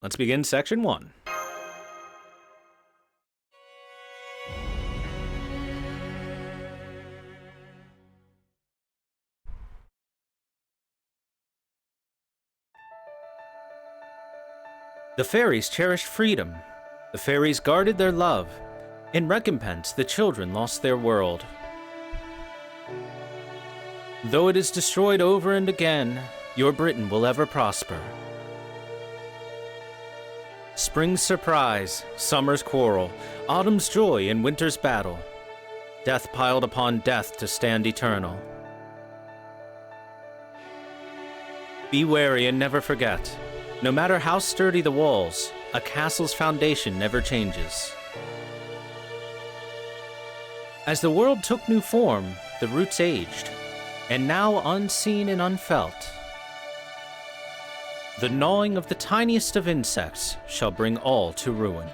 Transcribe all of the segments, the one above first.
Let's begin section 1. The fairies cherished freedom. The fairies guarded their love. In recompense, the children lost their world. Though it is destroyed over and again, your Britain will ever prosper. Spring's surprise, summer's quarrel, autumn's joy and winter's battle. Death piled upon death to stand eternal. Be wary and never forget. No matter how sturdy the walls, a castle's foundation never changes. As the world took new form, the roots aged, and now unseen and unfelt, the gnawing of the tiniest of insects shall bring all to ruin.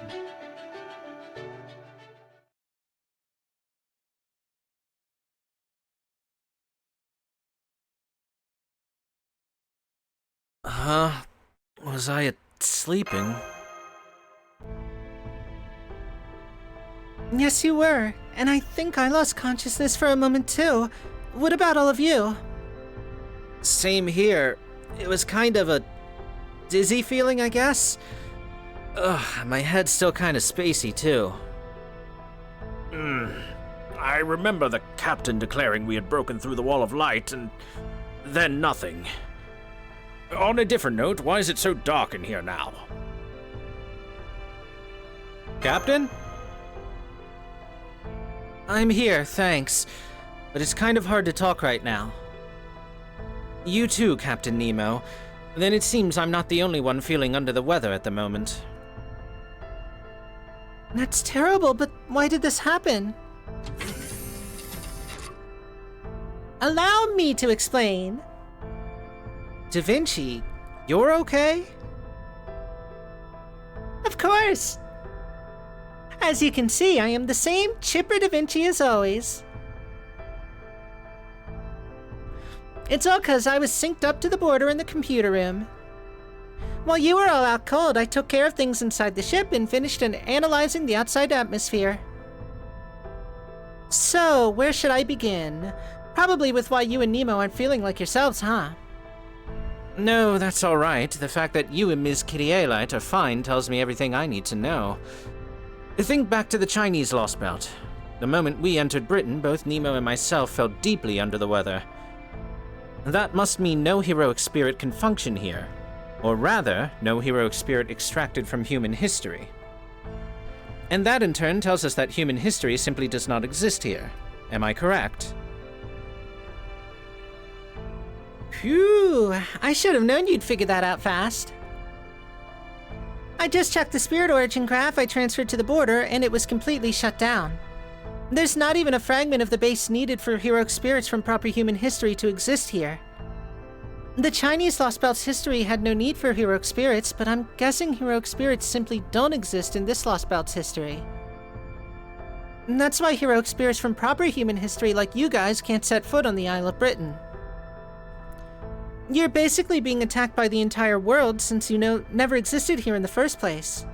Was I sleeping? Yes, you were, and I think I lost consciousness for a moment too. What about all of you? Same here. It was kind of a dizzy feeling, I guess. Ugh, my head's still kind of spacey too. I remember the captain declaring we had broken through the wall of light, and then nothing. On a different note, why is it so dark in here now? Captain? I'm here, thanks. But it's kind of hard to talk right now. You too, Captain Nemo. Then it seems I'm not the only one feeling under the weather at the moment. That's terrible, but why did this happen? Allow me to explain. Da Vinci, you're okay? Of course. As you can see, I am the same chipper Da Vinci as always. It's all 'cause I was synced up to the border in the computer room. While you were all out cold, I took care of things inside the ship and finished analyzing the outside atmosphere. So, where should I begin? Probably with why you and Nemo aren't feeling like yourselves, huh? No, that's all right. The fact that you and Ms. Kittyalite are fine tells me everything I need to know. Think back to the Chinese Lostbelt. The moment we entered Britain, both Nemo and myself felt deeply under the weather. That must mean no heroic spirit can function here. Or rather, no heroic spirit extracted from human history. And that in turn tells us that human history simply does not exist here. Am I correct? Phew, I should have known you'd figure that out fast. I just checked the spirit origin graph I transferred to the border, and it was completely shut down. There's not even a fragment of the base needed for heroic spirits from proper human history to exist here. The Chinese Lostbelt's history had no need for heroic spirits, but I'm guessing heroic spirits simply don't exist in this Lostbelt's history. And that's why heroic spirits from proper human history like you guys can't set foot on the Isle of Britain. You're basically being attacked by the entire world since you never existed here in the first place.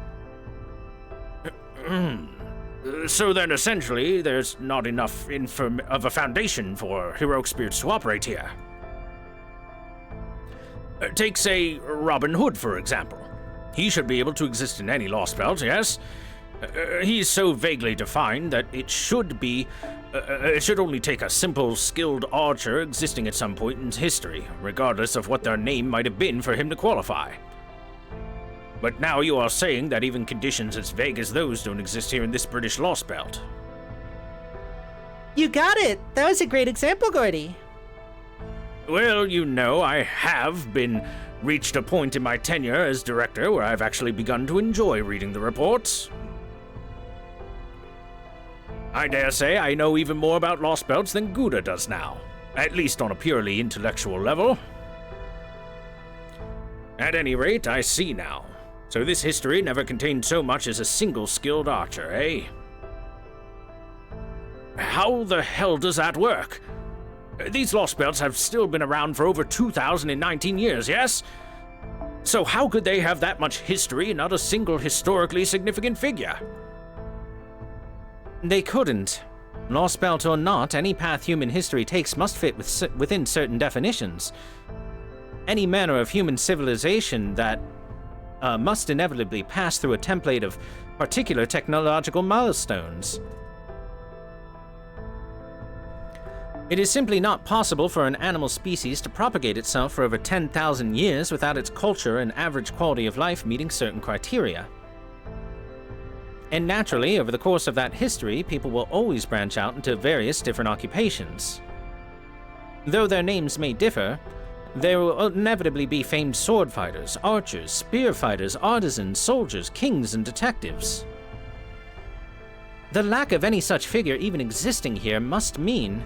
So then, essentially, there's not enough of a foundation for heroic spirits to operate here. Take, say, Robin Hood, for example. He should be able to exist in any Lostbelt, yes? He's so vaguely defined that it should only take a simple, skilled archer existing at some point in history, regardless of what their name might have been for him to qualify. But now you are saying that even conditions as vague as those don't exist here in this British Lostbelt. You got it! That was a great example, Gordy. Well, you know, I have reached a point in my tenure as director where I've actually begun to enjoy reading the reports. I dare say I know even more about Lostbelts than Gouda does now, at least on a purely intellectual level. At any rate, I see now. So this history never contained so much as a single skilled archer, eh? How the hell does that work? These Lostbelts have still been around for over 2,019 years, yes? So how could they have that much history and not a single historically significant figure? They couldn't. Lostbelt or not, any path human history takes must fit within certain definitions. Any manner of human civilization that must inevitably pass through a template of particular technological milestones. It is simply not possible for an animal species to propagate itself for over 10,000 years without its culture and average quality of life meeting certain criteria. And naturally, over the course of that history, people will always branch out into various different occupations. Though their names may differ, there will inevitably be famed sword fighters, archers, spear fighters, artisans, soldiers, kings, and detectives. The lack of any such figure even existing here must mean...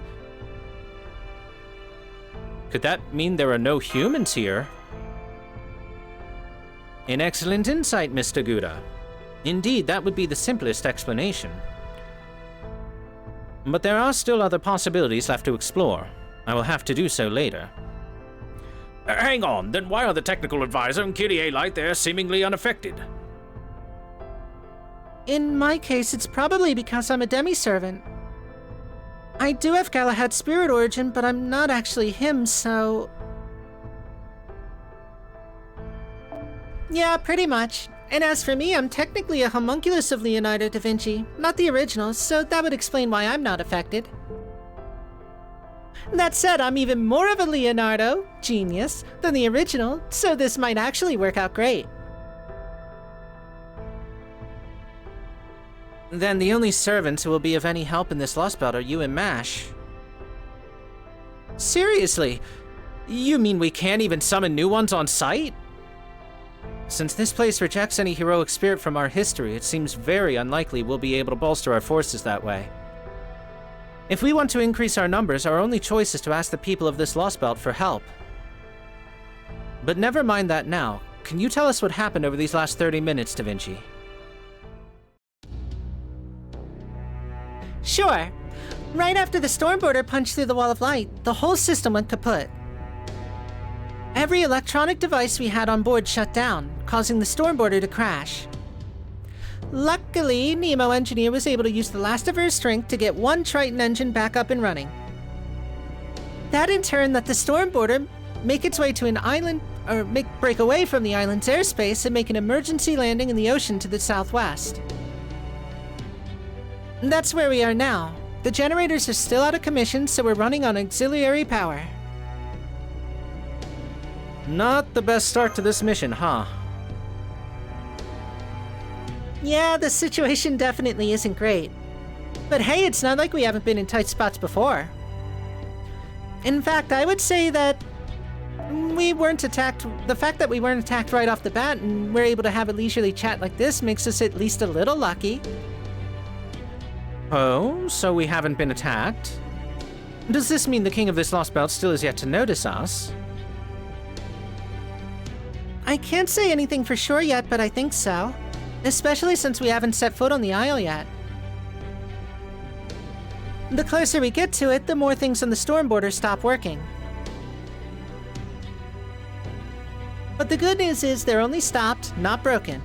Could that mean there are no humans here? An excellent insight, Mr. Gouda. Indeed, that would be the simplest explanation. But there are still other possibilities left to explore. I will have to do so later. Hang on, then why are the technical advisor and Kyrie Light there seemingly unaffected? In my case, it's probably because I'm a demi-servant. I do have Galahad's spirit origin, but I'm not actually him, so... Yeah, pretty much. And as for me, I'm technically a homunculus of Leonardo da Vinci, not the original, so that would explain why I'm not affected. That said, I'm even more of a Leonardo, genius, than the original, so this might actually work out great. Then the only servants who will be of any help in this Lostbelt are you and Mash. Seriously? You mean we can't even summon new ones on sight? Since this place rejects any heroic spirit from our history, it seems very unlikely we'll be able to bolster our forces that way. If we want to increase our numbers, our only choice is to ask the people of this Lostbelt for help. But never mind that now. Can you tell us what happened over these last 30 minutes, Da Vinci? Sure. Right after the Stormboarder punched through the wall of light, the whole system went kaput. Every electronic device we had on board shut down, causing the Stormboarder to crash. Luckily, Nemo Engineer was able to use the last of her strength to get one Triton engine back up and running. That in turn let the Stormboarder make its way to an island, or break away from the island's airspace and make an emergency landing in the ocean to the southwest. That's where we are now. The generators are still out of commission, so we're running on auxiliary power. Not the best start to this mission, huh? Yeah, the situation definitely isn't great. But hey, it's not like we haven't been in tight spots before. In fact, I would say that we weren't attacked. The fact that we weren't attacked right off the bat and we're able to have a leisurely chat like this makes us at least a little lucky. Oh, so we haven't been attacked? Does this mean the king of this Lostbelt still is yet to notice us? I can't say anything for sure yet, but I think so. Especially since we haven't set foot on the Isle yet. The closer we get to it, the more things on the Stormboarder stop working. But the good news is they're only stopped, not broken.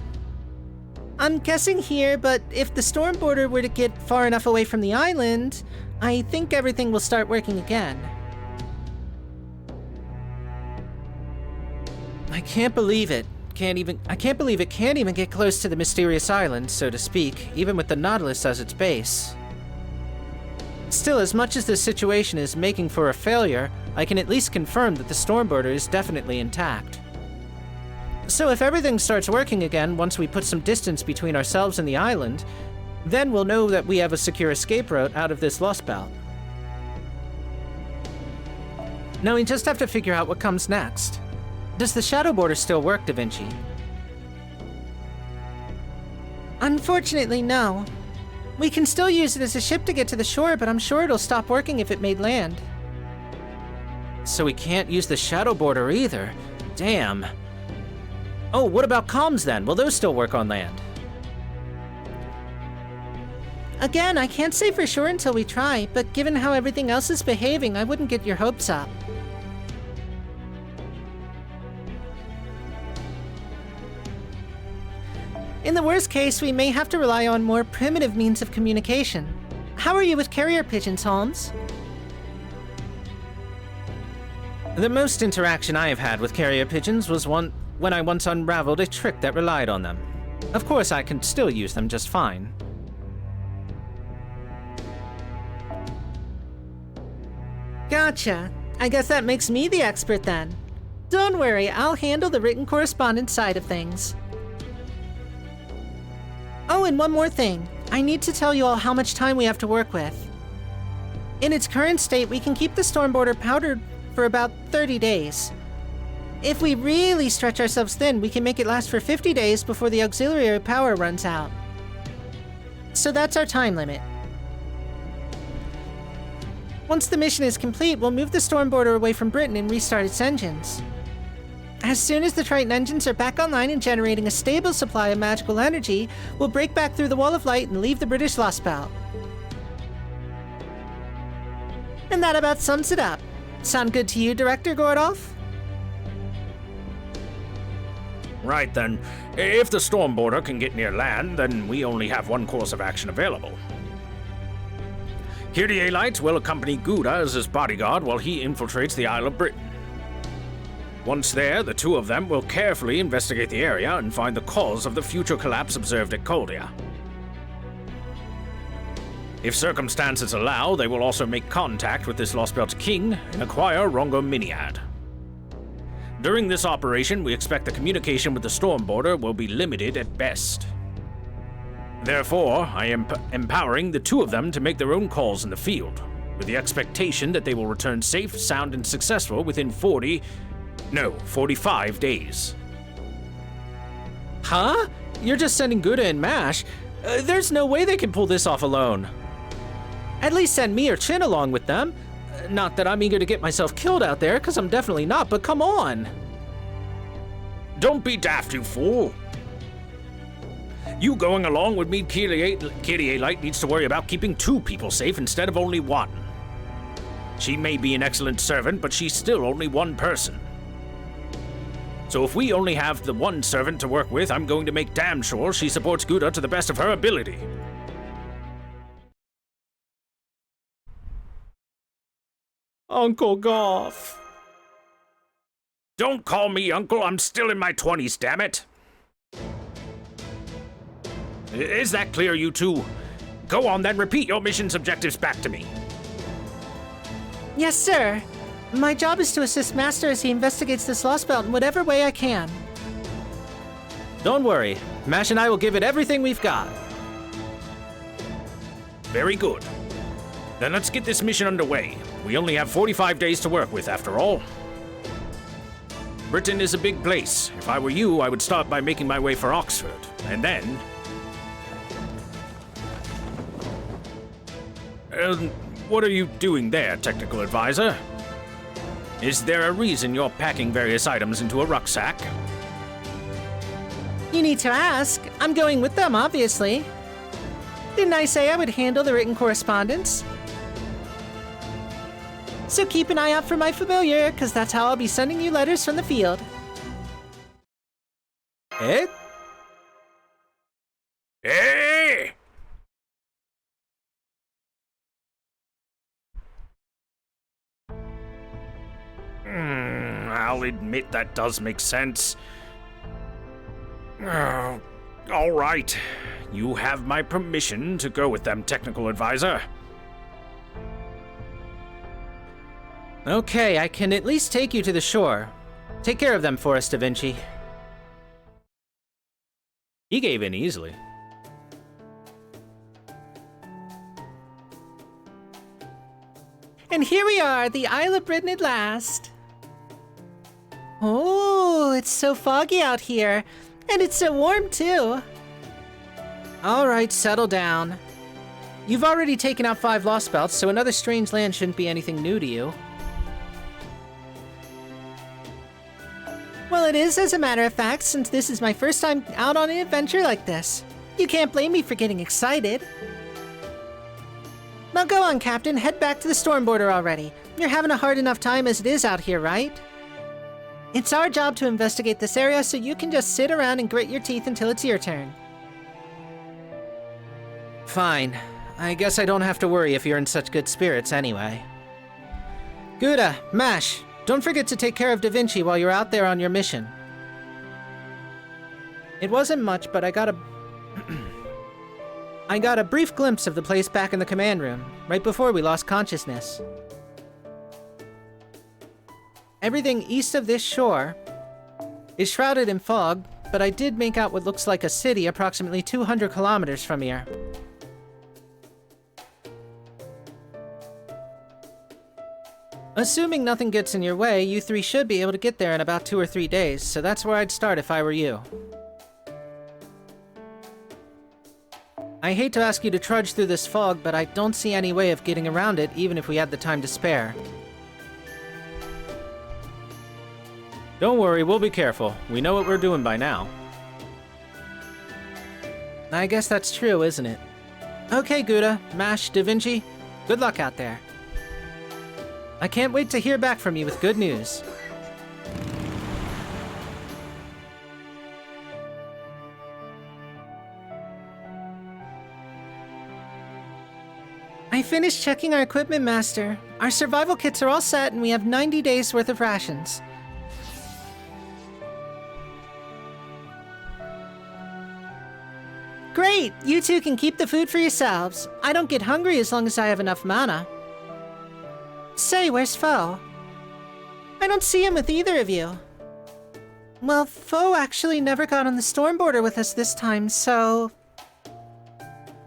I'm guessing here, but if the Stormboarder were to get far enough away from the island, I think everything will start working again. I can't believe it. I can't believe it can't even get close to the mysterious island, so to speak, even with the Nautilus as its base. Still, as much as this situation is making for a failure, I can at least confirm that the Stormboarder is definitely intact. So if everything starts working again once we put some distance between ourselves and the island, then we'll know that we have a secure escape route out of this Lostbelt. Now we just have to figure out what comes next. Does the Shadow Boarder still work, Da Vinci? Unfortunately, no. We can still use it as a ship to get to the shore, but I'm sure it'll stop working if it made land. So we can't use the Shadow Boarder either. Damn. Oh, what about comms then? Will those still work on land? Again, I can't say for sure until we try, but given how everything else is behaving, I wouldn't get your hopes up. In the worst case, we may have to rely on more primitive means of communication. How are you with carrier pigeons, Holmes? The most interaction I have had with carrier pigeons was when I once unraveled a trick that relied on them. Of course, I can still use them just fine. Gotcha. I guess that makes me the expert then. Don't worry, I'll handle the written correspondence side of things. Oh, and one more thing. I need to tell you all how much time we have to work with. In its current state, we can keep the storm border powdered for about 30 days. If we really stretch ourselves thin, we can make it last for 50 days before the auxiliary power runs out. So that's our time limit. Once the mission is complete, we'll move the storm border away from Britain and restart its engines. As soon as the Triton engines are back online and generating a stable supply of magical energy, we'll break back through the Wall of Light and leave the British Lostbelt. And that about sums it up. Sound good to you, Director Gordolf? Right then. If the storm border can get near land, then we only have one course of action available. Kyrielite will accompany Gouda as his bodyguard while he infiltrates the Isle of Britain. Once there, the two of them will carefully investigate the area and find the cause of the future collapse observed at Coldia. If circumstances allow, they will also make contact with this Lostbelt's king and acquire Rongo Miniad. During this operation, we expect the communication with the storm border will be limited at best. Therefore, I am empowering the two of them to make their own calls in the field, with the expectation that they will return safe, sound, and successful within 45 days. Huh? You're just sending Gouda and Mash? There's no way they can pull this off alone. At least send me or Chin along with them. Not that I'm eager to get myself killed out there, because I'm definitely not, but come on. Don't be daft, you fool. You going along would mean Kyrielite needs to worry about keeping two people safe instead of only one. She may be an excellent servant, but she's still only one person. So if we only have the one servant to work with, I'm going to make damn sure she supports Gouda to the best of her ability. Uncle Goff. Don't call me uncle, I'm still in my 20s, damn it. Is that clear, you two? Go on then, repeat your mission's objectives back to me. Yes, sir. My job is to assist Master as he investigates this Lostbelt in whatever way I can. Don't worry. Mash and I will give it everything we've got. Very good. Then let's get this mission underway. We only have 45 days to work with, after all. Britain is a big place. If I were you, I would start by making my way for Oxford, and then... what are you doing there, Technical Advisor? Is there a reason you're packing various items into a rucksack? You need to ask. I'm going with them, obviously. Didn't I say I would handle the written correspondence? So keep an eye out for my familiar, because that's how I'll be sending you letters from the field. Eh? Hey! I'll admit that does make sense. All right. You have my permission to go with them, Technical Advisor. Okay, I can at least take you to the shore. Take care of them for us, Da Vinci. He gave in easily. And here we are, the Isle of Britain at last. Oh, it's so foggy out here. And it's so warm, too. All right, settle down. You've already taken out 5 Lostbelts, so another strange land shouldn't be anything new to you. Well, it is, as a matter of fact, since this is my first time out on an adventure like this. You can't blame me for getting excited. Now go on, Captain. Head back to the storm border already. You're having a hard enough time as it is out here, right? It's our job to investigate this area, so you can just sit around and grit your teeth until it's your turn. Fine. I guess I don't have to worry if you're in such good spirits anyway. Gouda, Mash, don't forget to take care of Da Vinci while you're out there on your mission. It wasn't much, but I got a brief glimpse of the place back in the command room, right before we lost consciousness. Everything east of this shore is shrouded in fog, but I did make out what looks like a city approximately 200 kilometers from here. Assuming nothing gets in your way, you three should be able to get there in about 2 or 3 days, so that's where I'd start if I were you. I hate to ask you to trudge through this fog, but I don't see any way of getting around it, even if we had the time to spare. Don't worry, we'll be careful. We know what we're doing by now. I guess that's true, isn't it? Okay, Gouda, Mash, Da Vinci, good luck out there. I can't wait to hear back from you with good news. I finished checking our equipment, Master. Our survival kits are all set and we have 90 days worth of rations. Great! You two can keep the food for yourselves. I don't get hungry as long as I have enough mana. Say, where's Foe? I don't see him with either of you. Well, Foe actually never got on the storm border with us this time, so...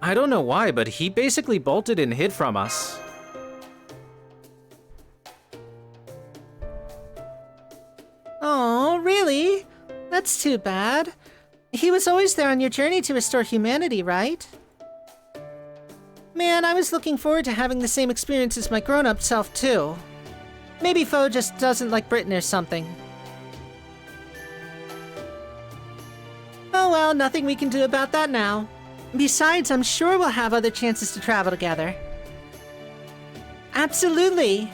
I don't know why, but he basically bolted and hid from us. Oh, really? That's too bad. He was always there on your journey to restore humanity, right? Man, I was looking forward to having the same experience as my grown-up self, too. Maybe Foe just doesn't like Britain or something. Oh well, nothing we can do about that now. Besides, I'm sure we'll have other chances to travel together. Absolutely!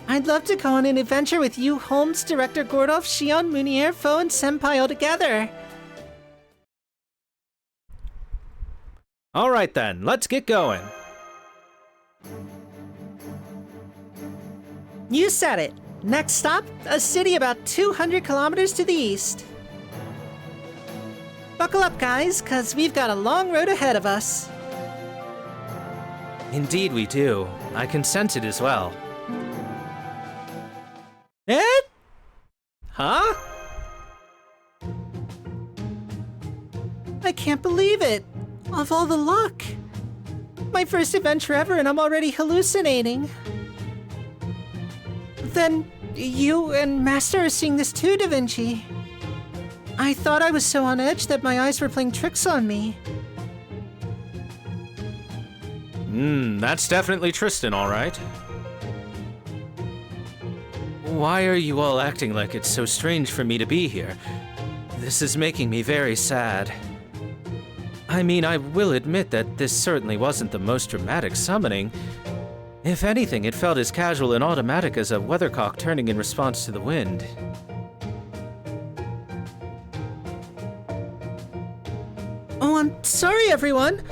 I'd love to go on an adventure with you, Holmes, Director Gordolf, Shion, Munier, Foe, and Senpai all together. All right then, let's get going. You said it. Next stop, a city about 200 kilometers to the east. Buckle up, guys, cause we've got a long road ahead of us. Indeed we do. I can sense it as well. Eh? Huh? I can't believe it. Of all the luck. My first adventure ever and I'm already hallucinating. Then you and Master are seeing this too, Da Vinci. I thought I was so on edge that my eyes were playing tricks on me. That's definitely Tristan, all right. Why are you all acting like it's so strange for me to be here? This is making me very sad. I mean, I will admit that this certainly wasn't the most dramatic summoning. If anything, it felt as casual and automatic as a weathercock turning in response to the wind. Oh, I'm sorry, everyone.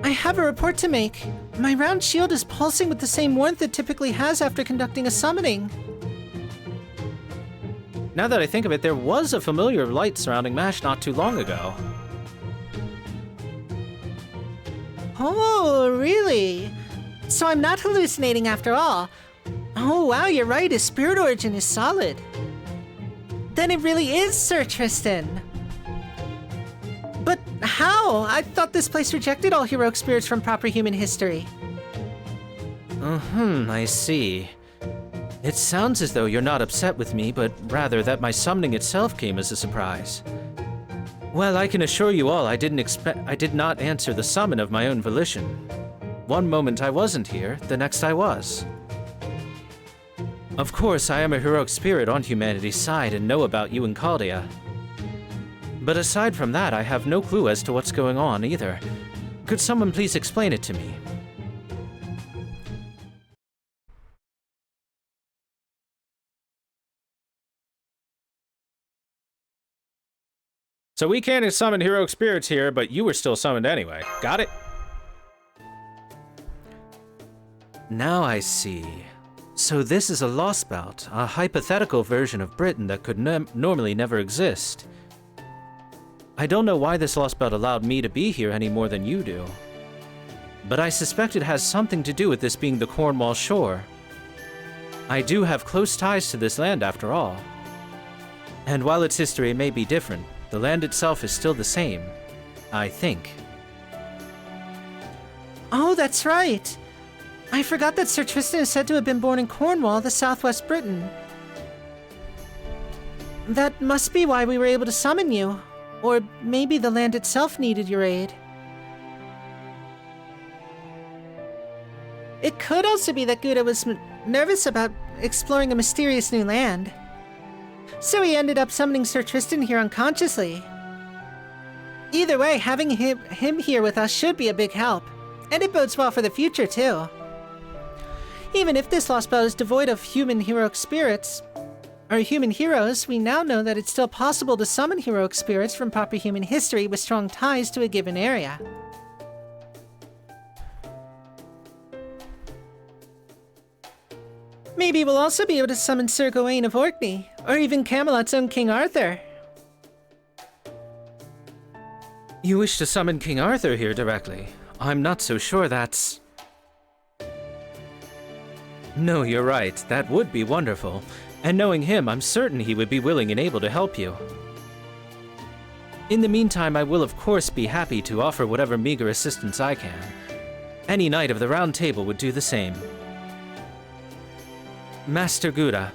I have a report to make. My round shield is pulsing with the same warmth it typically has after conducting a summoning. Now that I think of it, there was a familiar light surrounding MASH not too long ago. Oh, really? So I'm not hallucinating after all. Oh, wow, you're right. His spirit origin is solid. Then it really is Sir Tristan. But how? I thought this place rejected all heroic spirits from proper human history. I see. It sounds as though you're not upset with me, but rather that my summoning itself came as a surprise. Well, I can assure you all I did not answer the summon of my own volition. One moment I wasn't here, the next I was. Of course, I am a heroic spirit on humanity's side and know about you and Caldia. But aside from that, I have no clue as to what's going on either. Could someone please explain it to me? So we can't summon heroic spirits here, but you were still summoned anyway. Got it? Now I see. So this is a Lostbelt, a hypothetical version of Britain that could normally never exist. I don't know why this Lostbelt allowed me to be here any more than you do. But I suspect it has something to do with this being the Cornwall shore. I do have close ties to this land after all. And while its history may be different, the land itself is still the same, I think. Oh, that's right. I forgot that Sir Tristan is said to have been born in Cornwall, the southwest Britain. That must be why we were able to summon you. Or maybe the land itself needed your aid. It could also be that Gouda was nervous about exploring a mysterious new land. So he ended up summoning Sir Tristan here unconsciously. Either way, having him here with us should be a big help. And it bodes well for the future, too. Even if this Lostbelt is devoid of human heroic spirits, or human heroes, we now know that it's still possible to summon heroic spirits from proper human history with strong ties to a given area. Maybe we'll also be able to summon Sir Gawain of Orkney, or even Camelot's own King Arthur. You wish to summon King Arthur here directly? I'm not so sure that's... No, you're right. That would be wonderful. And knowing him, I'm certain he would be willing and able to help you. In the meantime, I will of course be happy to offer whatever meager assistance I can. Any knight of the Round Table would do the same. Master Gouda,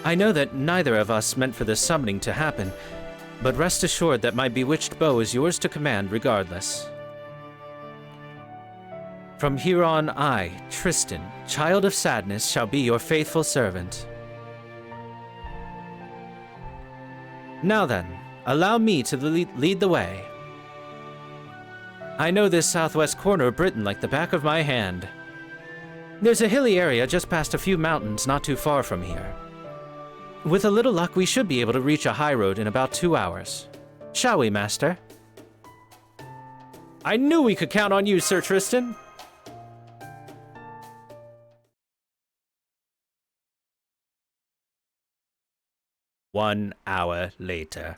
I know that neither of us meant for this summoning to happen, but rest assured that my bewitched bow is yours to command regardless. From here on, I, Tristan, Child of Sadness, shall be your faithful servant. Now then, allow me to lead the way. I know this southwest corner of Britain like the back of my hand. There's a hilly area just past a few mountains not too far from here. With a little luck, we should be able to reach a high road in about 2 hours. Shall we, Master? I knew we could count on you, Sir Tristan. One hour later.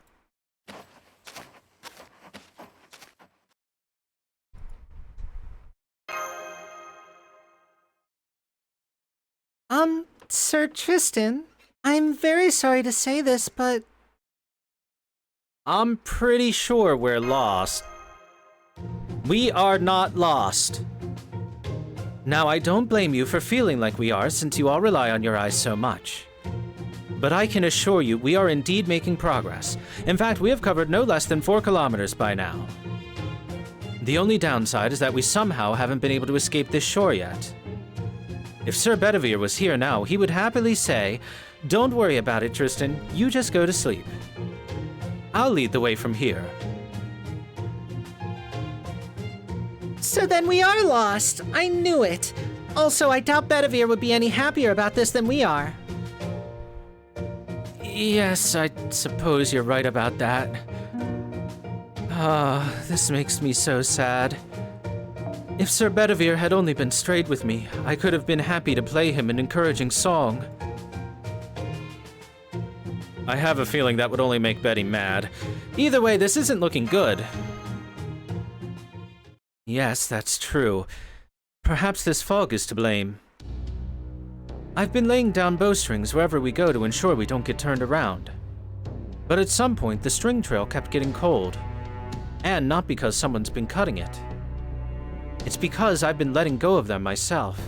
Sir Tristan, I'm very sorry to say this, but... I'm pretty sure we're lost. We are not lost. Now, I don't blame you for feeling like we are, since you all rely on your eyes so much. But I can assure you, we are indeed making progress. In fact, we have covered no less than 4 kilometers by now. The only downside is that we somehow haven't been able to escape this shore yet. If Sir Bedivere was here now, he would happily say, "Don't worry about it, Tristan. You just go to sleep. I'll lead the way from here." So then we are lost! I knew it! Also, I doubt Bedivere would be any happier about this than we are. Yes, I suppose you're right about that. This makes me so sad. If Sir Bedivere had only been straight with me, I could have been happy to play him an encouraging song. I have a feeling that would only make Betty mad. Either way, this isn't looking good. Yes, that's true. Perhaps this fog is to blame. I've been laying down bowstrings wherever we go to ensure we don't get turned around. But at some point, the string trail kept getting cold. And not because someone's been cutting it. It's because I've been letting go of them myself.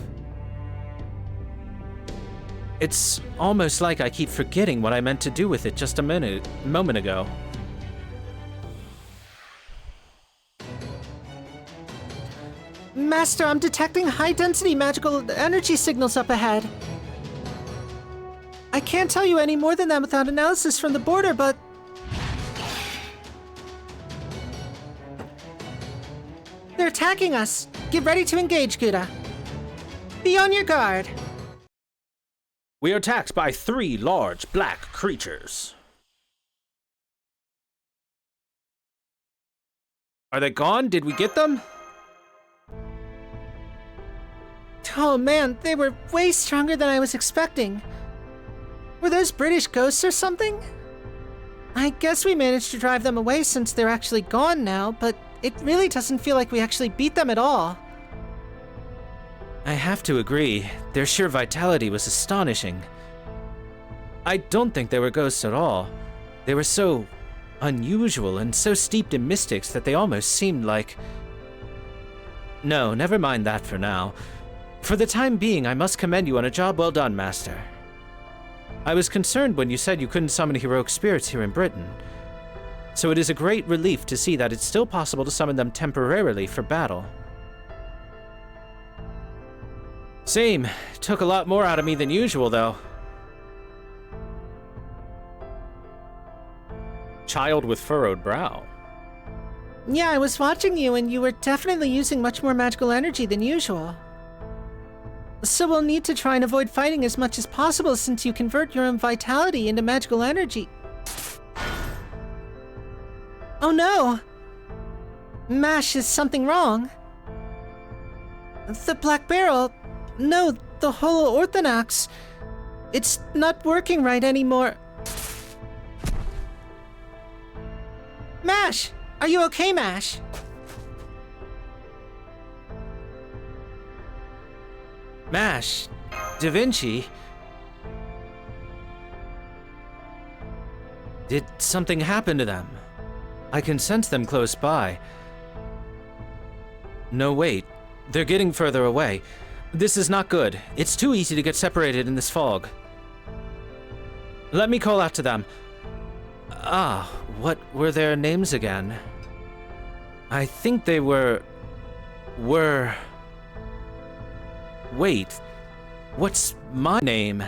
It's almost like I keep forgetting what I meant to do with it just a moment ago. Master, I'm detecting high-density magical energy signals up ahead. I can't tell you any more than that without analysis from the border, but... They're attacking us. Get ready to engage, Gouda. Be on your guard. We are attacked by 3 large black creatures. Are they gone? Did we get them? Oh man, they were way stronger than I was expecting. Were those British ghosts or something? I guess we managed to drive them away since they're actually gone now, but it really doesn't feel like we actually beat them at all. I have to agree, their sheer vitality was astonishing. I don't think they were ghosts at all. They were so unusual and so steeped in mystics that they almost seemed like... No, never mind that for now. For the time being, I must commend you on a job well done, Master. I was concerned when you said you couldn't summon heroic spirits here in Britain. So it is a great relief to see that it's still possible to summon them temporarily for battle. Same. Took a lot more out of me than usual, though. Child with furrowed brow. Yeah, I was watching you and you were definitely using much more magical energy than usual. So we'll need to try and avoid fighting as much as possible since you convert your own vitality into magical energy. Oh no! Mash, is something wrong? The Black Barrel... No, the Holo Orthonax... It's not working right anymore. Mash! Are you okay, Mash? Mash, Da Vinci... Did something happen to them? I can sense them close by. No, wait. They're getting further away. This is not good. It's too easy to get separated in this fog. Let me call out to them. Ah, what were their names again? I think they were... Wait, what's my name?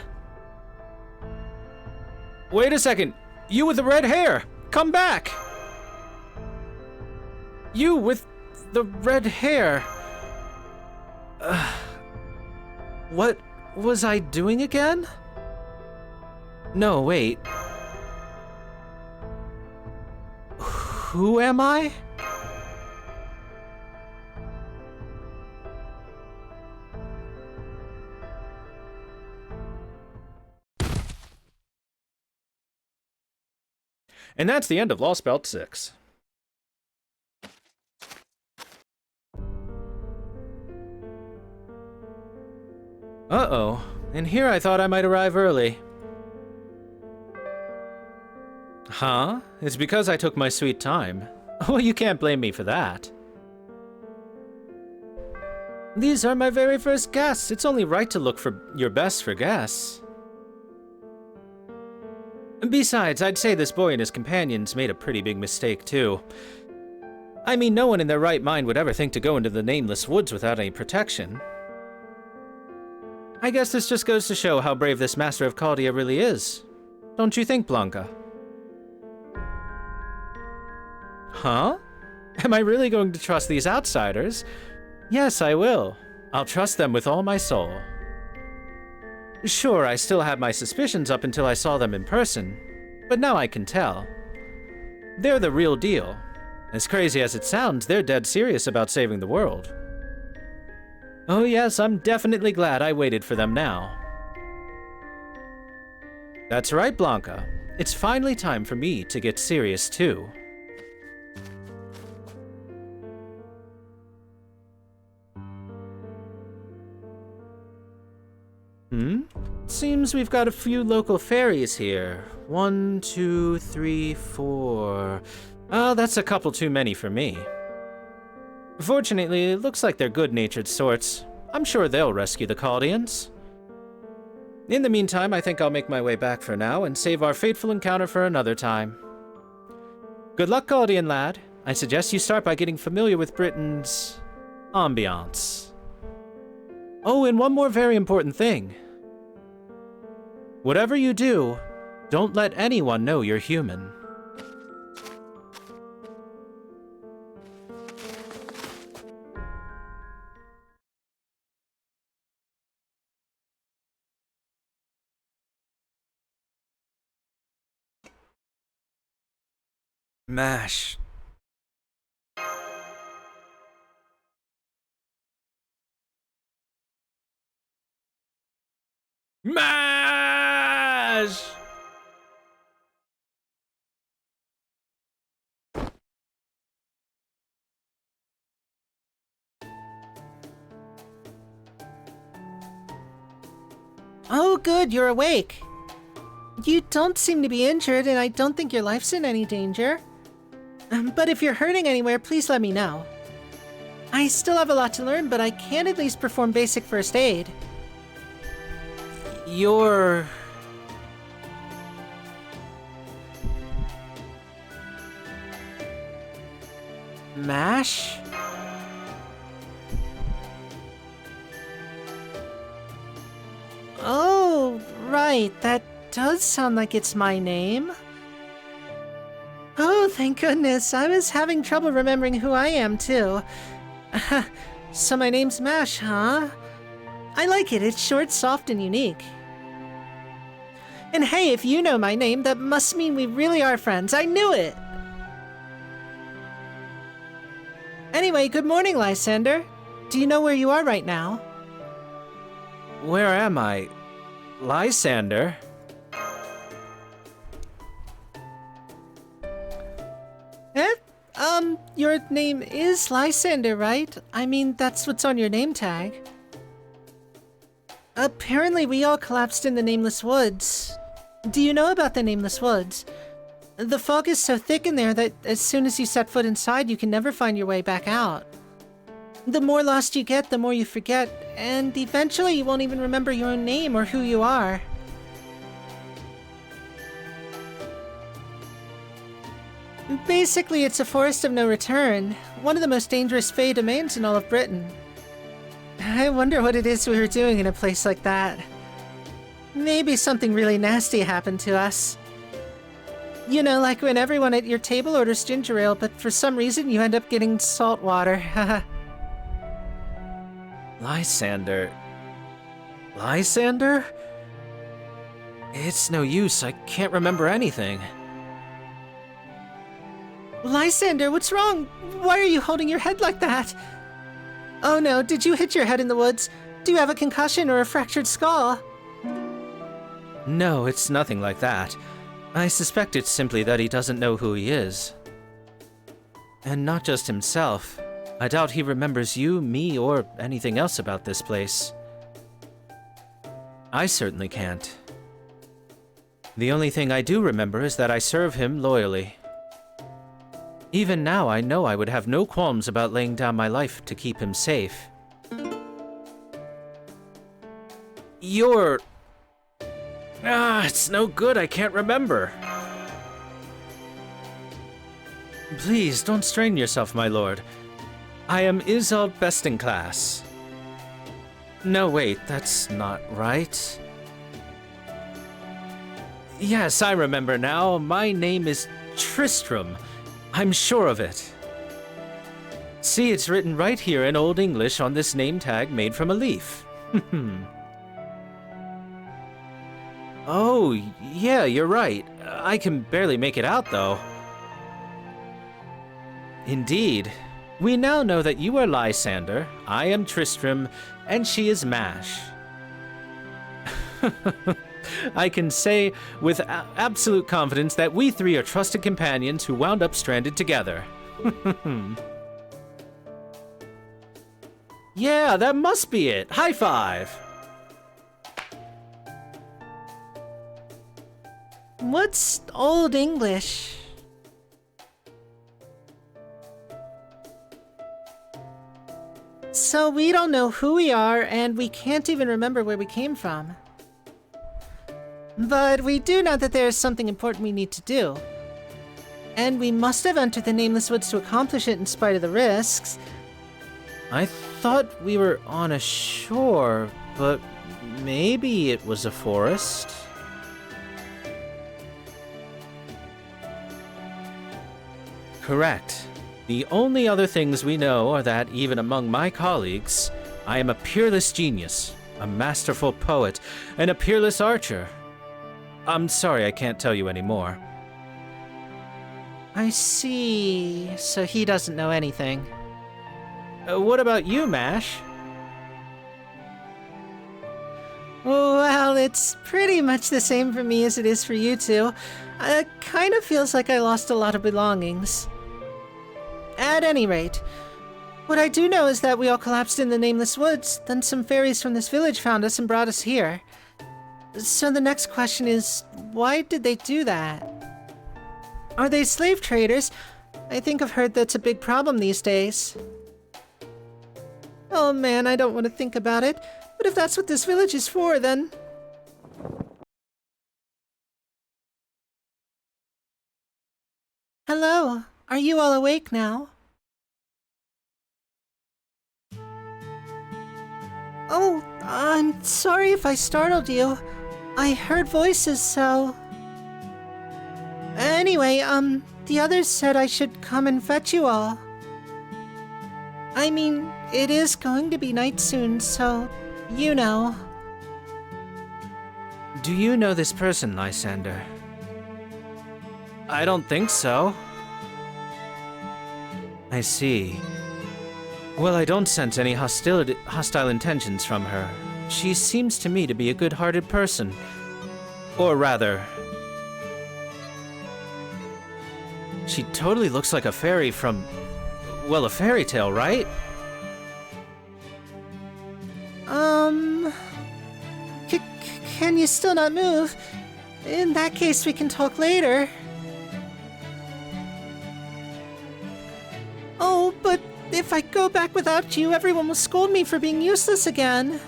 Wait a second! You with the red hair! Come back! You with the red hair... what was I doing again? No, wait. Who am I? And that's the end of Lostbelt 6. Uh-oh. And here I thought I might arrive early. Huh? It's because I took my sweet time. Well, you can't blame me for that. These are my very first guests. It's only right to look for your best for guests. Besides, I'd say this boy and his companions made a pretty big mistake, too. I mean, no one in their right mind would ever think to go into the nameless woods without any protection. I guess this just goes to show how brave this Master of Chaldea really is. Don't you think, Blanca? Huh? Am I really going to trust these outsiders? Yes, I will. I'll trust them with all my soul. Sure, I still had my suspicions up until I saw them in person, but now I can tell. They're the real deal. As crazy as it sounds, they're dead serious about saving the world. Oh yes, I'm definitely glad I waited for them now. That's right, Blanca. It's finally time for me to get serious too. Seems we've got a few local fairies here. 1, 2, 3, 4... Oh, that's a couple too many for me. Fortunately, it looks like they're good-natured sorts. I'm sure they'll rescue the Chaldeans. In the meantime, I think I'll make my way back for now and save our fateful encounter for another time. Good luck, Chaldean lad. I suggest you start by getting familiar with Britain's... ambiance. Oh, and one more very important thing. Whatever you do, don't let anyone know you're human. Mash. Mash! Oh, good, you're awake. You don't seem to be injured, and I don't think your life's in any danger. But if you're hurting anywhere, please let me know. I still have a lot to learn, but I can at least perform basic first aid. You're... Mash? Oh, right, that does sound like it's my name. Oh, thank goodness, I was having trouble remembering who I am, too. So my name's Mash, huh? I like it, it's short, soft, and unique. And hey, if you know my name, that must mean we really are friends. I knew it! Anyway, good morning, Lysander. Do you know where you are right now? Where am I? Lysander? Eh? Your name is Lysander, right? I mean, that's what's on your name tag. Apparently, we all collapsed in the Nameless Woods. Do you know about the Nameless Woods? The fog is so thick in there that as soon as you set foot inside, you can never find your way back out. The more lost you get, the more you forget, and eventually you won't even remember your own name or who you are. Basically, it's a forest of no return, one of the most dangerous fey domains in all of Britain. I wonder what it is we were doing in a place like that. Maybe something really nasty happened to us. You know, like when everyone at your table orders ginger ale, but for some reason you end up getting salt water. Haha. Lysander? Lysander? It's no use, I can't remember anything. Lysander, what's wrong? Why are you holding your head like that? Oh no, did you hit your head in the woods? Do you have a concussion or a fractured skull? No, it's nothing like that. I suspect it's simply that he doesn't know who he is. And not just himself. I doubt he remembers you, me, or anything else about this place. I certainly can't. The only thing I do remember is that I serve him loyally. Even now, I know I would have no qualms about laying down my life to keep him safe. You're... it's no good, I can't remember. Please, don't strain yourself, my lord. I am Isolde Bestingclass. No, wait, that's not right. Yes, I remember now. My name is Tristram. I'm sure of it. See, it's written right here in Old English on this name tag made from a leaf. Oh, yeah, you're right. I can barely make it out, though. Indeed. We now know that you are Lysander, I am Tristram, and she is Mash. I can say with absolute confidence that we three are trusted companions who wound up stranded together. Yeah, that must be it. High five! What's Old English? So we don't know who we are, and we can't even remember where we came from. But we do know that there is something important we need to do. And we must have entered the Nameless Woods to accomplish it in spite of the risks. I thought we were on a shore, but maybe it was a forest. Correct. The only other things we know are that, even among my colleagues, I am a peerless genius, a masterful poet, and a peerless archer. I'm sorry I can't tell you any more. I see. So he doesn't know anything. What about you, Mash? Well, it's pretty much the same for me as it is for you two. It kind of feels like I lost a lot of belongings. At any rate, what I do know is that we all collapsed in the Nameless Woods, then some fairies from this village found us and brought us here. So the next question is, why did they do that? Are they slave traders? I think I've heard that's a big problem these days. Oh man, I don't want to think about it. But if that's what this village is for, then... Hello, are you all awake now? Oh, I'm sorry if I startled you. I heard voices, so... Anyway, the others said I should come and fetch you all. I mean, it is going to be night soon, so, you know. Do you know this person, Lysander? I don't think so. I see. Well, I don't sense any hostile intentions from her. She seems to me to be a good-hearted person. Or rather... she totally looks like a fairy from... well, a fairy tale, right? Can you still not move? In that case, we can talk later. Oh, but if I go back without you, everyone will scold me for being useless again.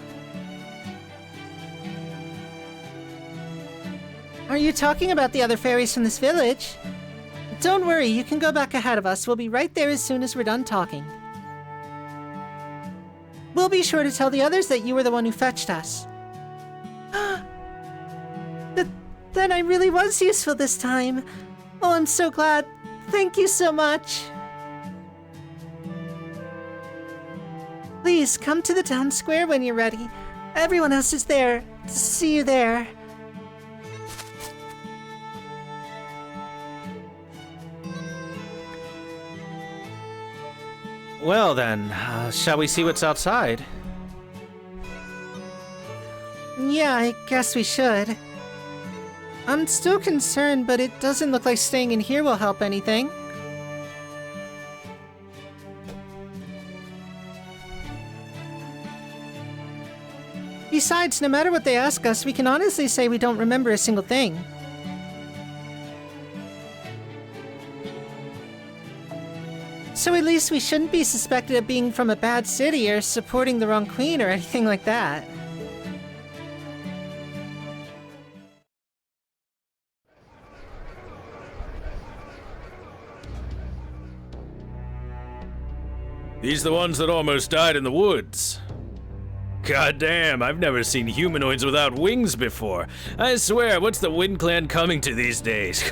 Are you talking about the other fairies from this village? Don't worry, you can go back ahead of us. We'll be right there as soon as we're done talking. We'll be sure to tell the others that you were the one who fetched us. Then I really was useful this time. Oh, I'm so glad. Thank you so much. Please, come to the town square when you're ready. Everyone else is there. See you there. Well then, shall we see what's outside? Yeah, I guess we should. I'm still concerned, but it doesn't look like staying in here will help anything. Besides, no matter what they ask us, we can honestly say we don't remember a single thing. So at least we shouldn't be suspected of being from a bad city or supporting the wrong queen or anything like that. These the ones that almost died in the woods. God damn, I've never seen humanoids without wings before. I swear, what's the Wind Clan coming to these days?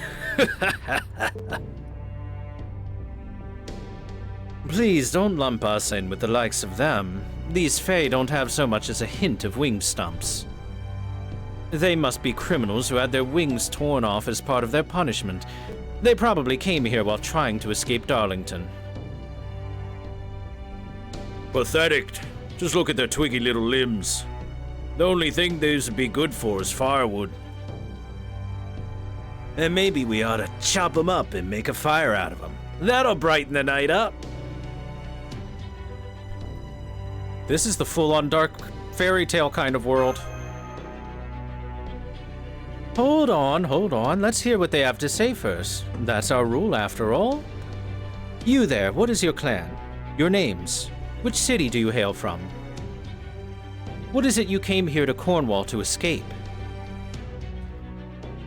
Please don't lump us in with the likes of them. These Fae don't have so much as a hint of wing stumps. They must be criminals who had their wings torn off as part of their punishment. They probably came here while trying to escape Darlington. Pathetic. Just look at their twiggy little limbs. The only thing these would be good for is firewood. And maybe we ought to chop them up and make a fire out of them. That'll brighten the night up. This is the full-on dark fairy tale kind of world. Hold on. Let's hear what they have to say first. That's our rule, after all. You there, what is your clan? Your names? Which city do you hail from? What is it you came here to Cornwall to escape?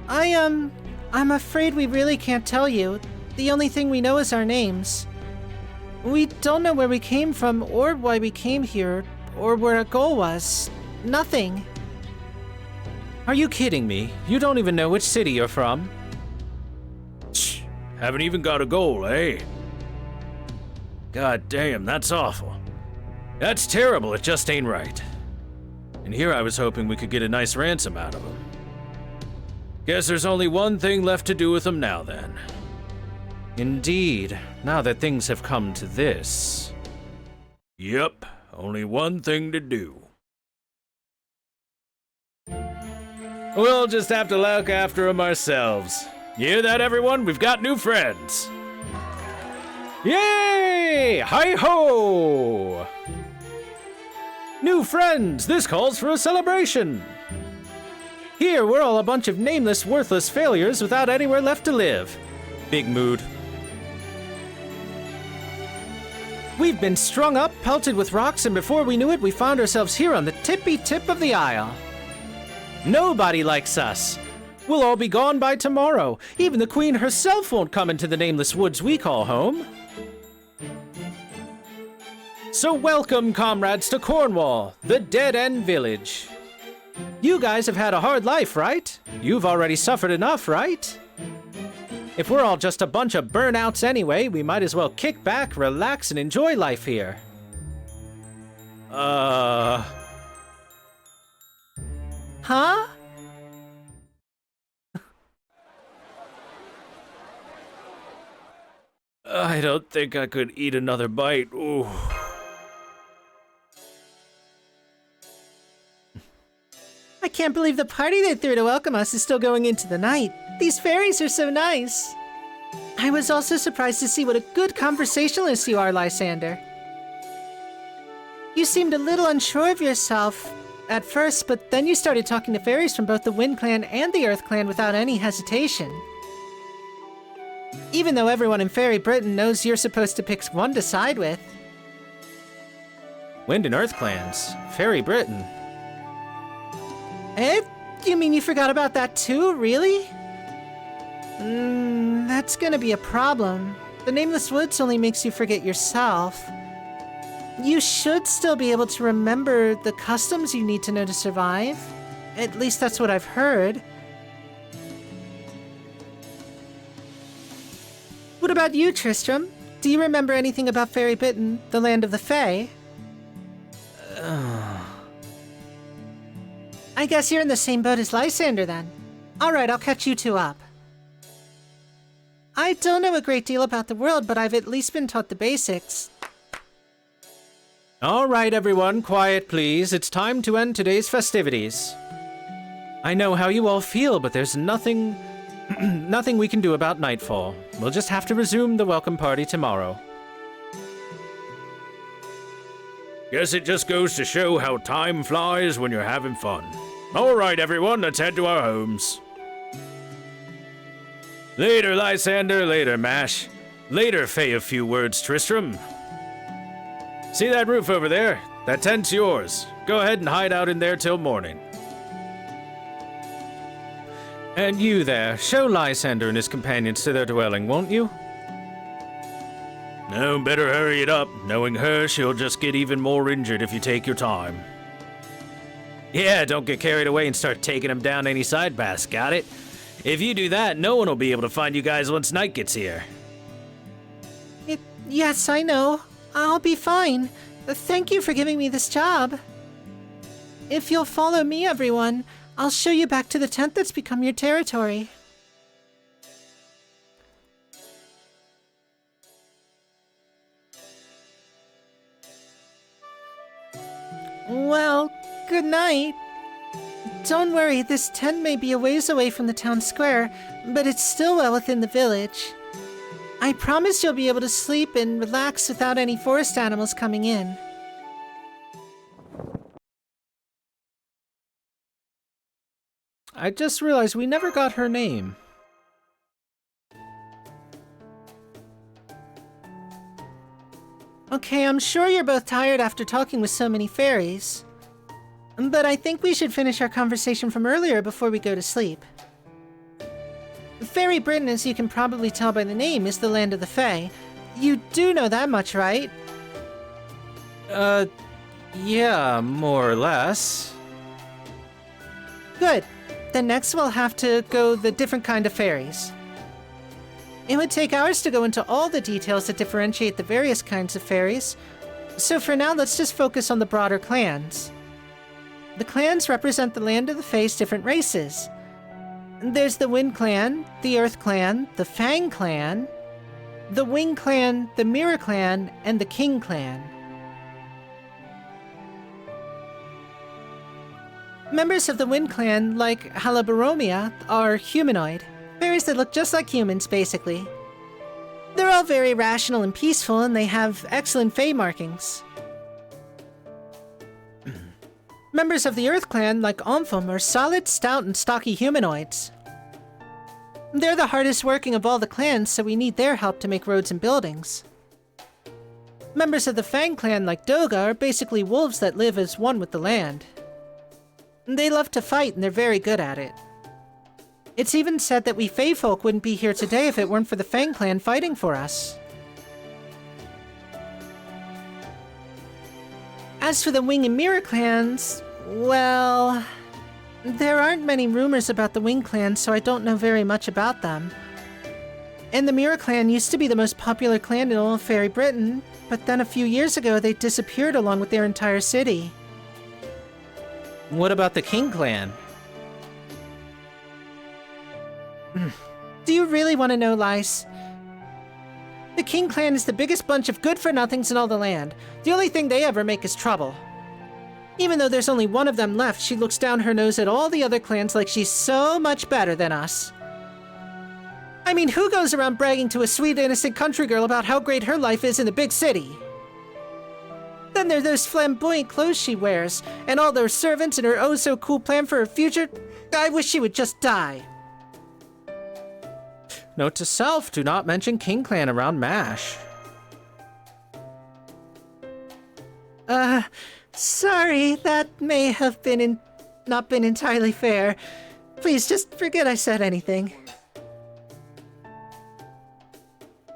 I'm afraid we really can't tell you. The only thing we know is our names. We don't know where we came from, or why we came here, or where our goal was. Nothing. Are you kidding me? You don't even know which city you're from? Shh, haven't even got a goal, eh? God damn, that's awful. That's terrible, it just ain't right. And here I was hoping we could get a nice ransom out of them. Guess there's only one thing left to do with them now then. Indeed, now that things have come to this. Yep, only one thing to do. We'll just have to look after them ourselves. You hear that, everyone? We've got new friends. Yay! Hi-ho! New friends, this calls for a celebration. Here, we're all a bunch of nameless, worthless failures without anywhere left to live. Big mood. We've been strung up, pelted with rocks, and before we knew it, we found ourselves here on the tippy tip of the isle. Nobody likes us. We'll all be gone by tomorrow. Even the Queen herself won't come into the nameless woods we call home. So welcome, comrades, to Cornwall, the dead-end village. You guys have had a hard life, right? You've already suffered enough, right? If we're all just a bunch of burnouts anyway, we might as well kick back, relax, and enjoy life here. Huh? I don't think I could eat another bite. Ooh. I can't believe the party they threw to welcome us is still going into the night. These fairies are so nice. I was also surprised to see what a good conversationalist you are, Lysander. You seemed a little unsure of yourself at first, but then you started talking to fairies from both the Wind Clan and the Earth Clan without any hesitation. Even though everyone in Fairy Britain knows you're supposed to pick one to side with. Wind and Earth clans. Fairy Britain. Eh? You mean you forgot about that too? Really? That's gonna be a problem. The Nameless Woods only makes you forget yourself. You should still be able to remember the customs you need to know to survive. At least that's what I've heard. What about you, Tristram? Do you remember anything about Fairy Britain, the land of the Fae? I guess you're in the same boat as Lysander, then. Alright, I'll catch you two up. I don't know a great deal about the world, but I've at least been taught the basics. All right, everyone, quiet, please. It's time to end today's festivities. I know how you all feel, but there's nothing we can do about nightfall. We'll just have to resume the welcome party tomorrow. Guess it just goes to show how time flies when you're having fun. All right, everyone, let's head to our homes. Later, Lysander. Later, Mash. Later, Fey of Few Words, Tristram. See that roof over there? That tent's yours. Go ahead and hide out in there till morning. And you there, show Lysander and his companions to their dwelling, won't you? No, better hurry it up. Knowing her, she'll just get even more injured if you take your time. Yeah, don't get carried away and start taking them down any side paths, got it? If you do that, no one will be able to find you guys once night gets here. Yes, I know. I'll be fine. Thank you for giving me this job. If you'll follow me, everyone, I'll show you back to the tent that's become your territory. Well, good night. Don't worry, this tent may be a ways away from the town square, but it's still well within the village. I promise you'll be able to sleep and relax without any forest animals coming in. I just realized we never got her name. Okay, I'm sure you're both tired after talking with so many fairies. But I think we should finish our conversation from earlier before we go to sleep. Fairy Britain, as you can probably tell by the name, is the land of the Fae. You do know that much, right? Yeah, more or less. Good. Then next we'll have to go the different kind of fairies. It would take hours to go into all the details that differentiate the various kinds of fairies, so for now let's just focus on the broader clans. The clans represent the land of the Fae's different races. There's the Wind Clan, the Earth Clan, the Fang Clan, the Wing Clan, the Mirror Clan, and the King Clan. Members of the Wind Clan, like Halabaromia, are humanoid. Fairies that look just like humans, basically. They're all very rational and peaceful, and they have excellent Fae markings. Members of the Earth Clan, like Ompham, are solid, stout, and stocky humanoids. They're the hardest working of all the clans, so we need their help to make roads and buildings. Members of the Fang Clan, like Doga, are basically wolves that live as one with the land. They love to fight, and they're very good at it. It's even said that we Fae folk wouldn't be here today if it weren't for the Fang Clan fighting for us. As for the Wing and Mirror clans, well... there aren't many rumors about the Wing clan, so I don't know very much about them. And the Mirror clan used to be the most popular clan in all of Fairy Britain, but then a few years ago they disappeared along with their entire city. What about the King clan? Do you really want to know, Lice? The King clan is the biggest bunch of good-for-nothings in all the land. The only thing they ever make is trouble. Even though there's only one of them left, she looks down her nose at all the other clans like she's so much better than us. I mean, who goes around bragging to a sweet, innocent country girl about how great her life is in the big city? Then there are those flamboyant clothes she wears, and all those servants and her oh-so-cool plan for her future. I wish she would just die. Note to self, do not mention King clan around MASH. Sorry, that may have not been entirely fair. Please, just forget I said anything.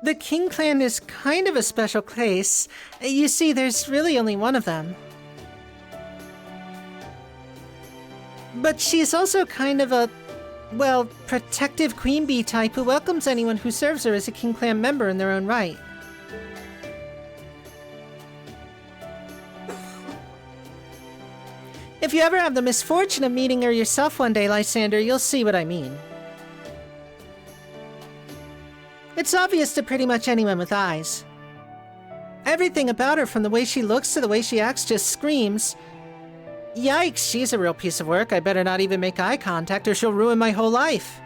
The King clan is kind of a special case. You see, there's really only one of them. But she's also kind of a, well, protective queen bee type who welcomes anyone who serves her as a King clan member in their own right. If you ever have the misfortune of meeting her yourself one day, Lysander, you'll see what I mean. It's obvious to pretty much anyone with eyes. Everything about her, from the way she looks to the way she acts, just screams, "Yikes, she's a real piece of work. I better not even make eye contact or she'll ruin my whole life."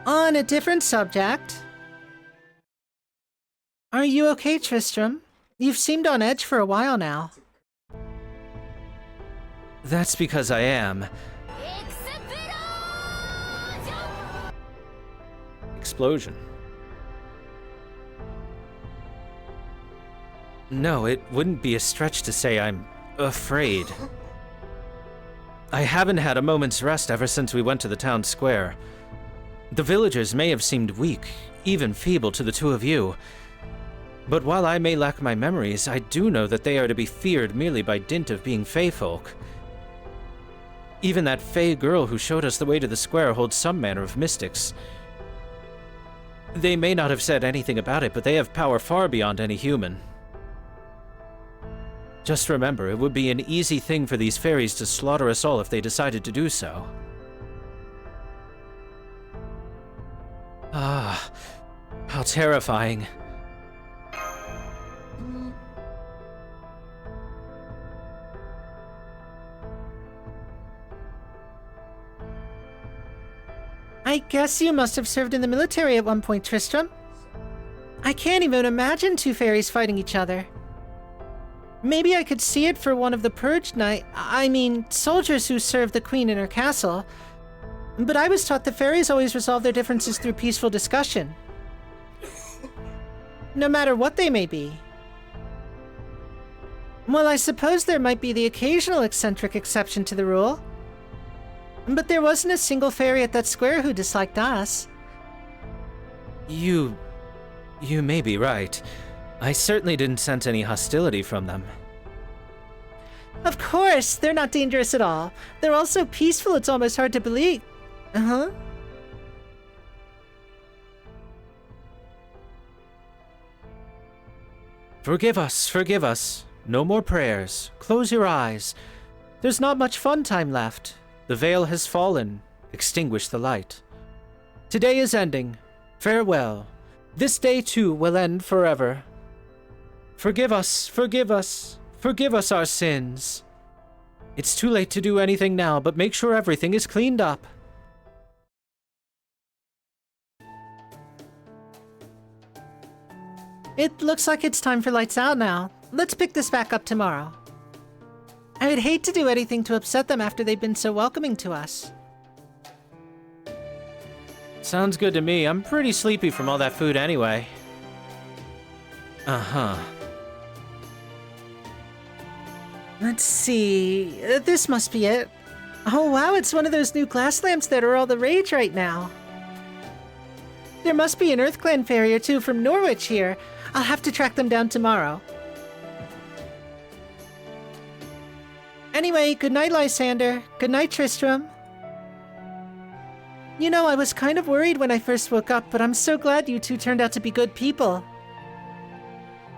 On a different subject. Are you okay, Tristram? You've seemed on edge for a while now. That's because I am. Explosion. No, it wouldn't be a stretch to say I'm afraid. I haven't had a moment's rest ever since we went to the town square. The villagers may have seemed weak, even feeble to the two of you. But while I may lack my memories, I do know that they are to be feared merely by dint of being Fae folk. Even that Fae girl who showed us the way to the square holds some manner of mystics. They may not have said anything about it, but they have power far beyond any human. Just remember, it would be an easy thing for these fairies to slaughter us all if they decided to do so. Ah, how terrifying. I guess you must have served in the military at one point, Tristram. I can't even imagine two fairies fighting each other. Maybe I could see it for one of the purged soldiers who served the queen in her castle. But I was taught the fairies always resolve their differences through peaceful discussion. No matter what they may be. Well, I suppose there might be the occasional eccentric exception to the rule. But there wasn't a single fairy at that square who disliked us. You may be right. I certainly didn't sense any hostility from them. Of course, they're not dangerous at all. They're all so peaceful it's almost hard to believe. Uh-huh. Forgive us, forgive us. No more prayers. Close your eyes. There's not much fun time left. The veil has fallen. Extinguish the light. Today is ending. Farewell. This day too will end forever. Forgive us, forgive us, forgive us our sins. It's too late to do anything now, but make sure everything is cleaned up. It looks like it's time for lights out now. Let's pick this back up tomorrow. I would hate to do anything to upset them after they've been so welcoming to us. Sounds good to me. I'm pretty sleepy from all that food anyway. Uh-huh. Let's see. This must be it. Oh wow, it's one of those new glass lamps that are all the rage right now. There must be an EarthClan fairy or two from Norwich here. I'll have to track them down tomorrow. Anyway, good night, Lysander. Good night, Tristram. You know, I was kind of worried when I first woke up, but I'm so glad you two turned out to be good people.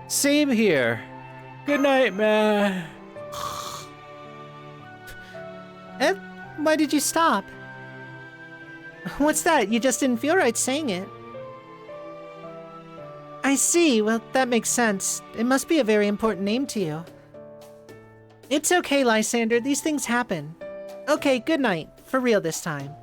Same here. Good night, man. Ed, why did you stop? What's that? You just didn't feel right saying it. I see. Well, that makes sense. It must be a very important name to you. It's okay, Lysander. These things happen. Okay, good night. For real this time.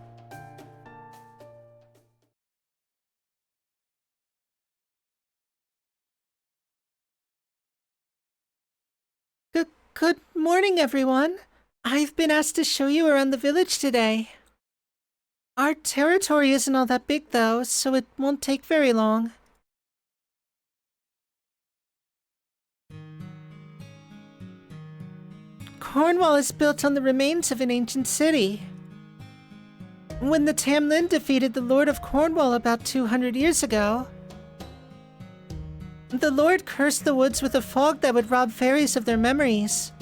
Good morning, everyone. I've been asked to show you around the village today. Our territory isn't all that big, though, so it won't take very long. Cornwall is built on the remains of an ancient city. When the Tamlin defeated the Lord of Cornwall about 200 years ago, the Lord cursed the woods with a fog that would rob fairies of their memories.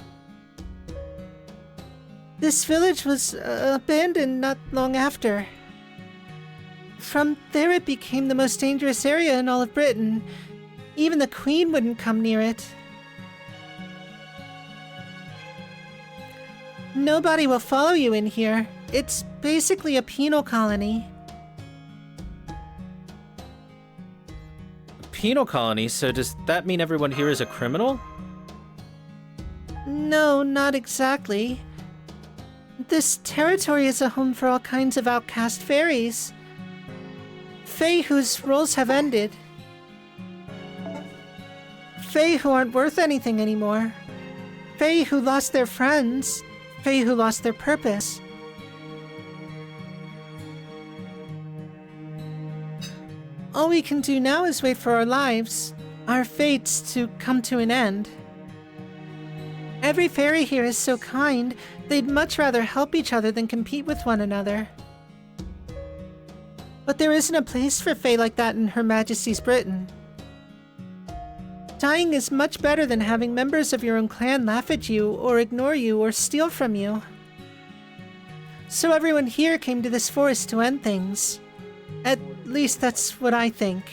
This village was abandoned not long after. From there it became the most dangerous area in all of Britain. Even the Queen wouldn't come near it. Nobody will follow you in here. It's basically a penal colony. Penal colony, so does that mean everyone here is a criminal? No, not exactly. This territory is a home for all kinds of outcast fairies. Fae whose roles have ended. Fae who aren't worth anything anymore. Fae who lost their friends. Fae who lost their purpose. All we can do now is wait for our lives, our fates, to come to an end. Every fairy here is so kind, they'd much rather help each other than compete with one another. But there isn't a place for fae like that in Her Majesty's Britain. Dying is much better than having members of your own clan laugh at you, or ignore you, or steal from you. So everyone here came to this forest to end things. At least that's what I think.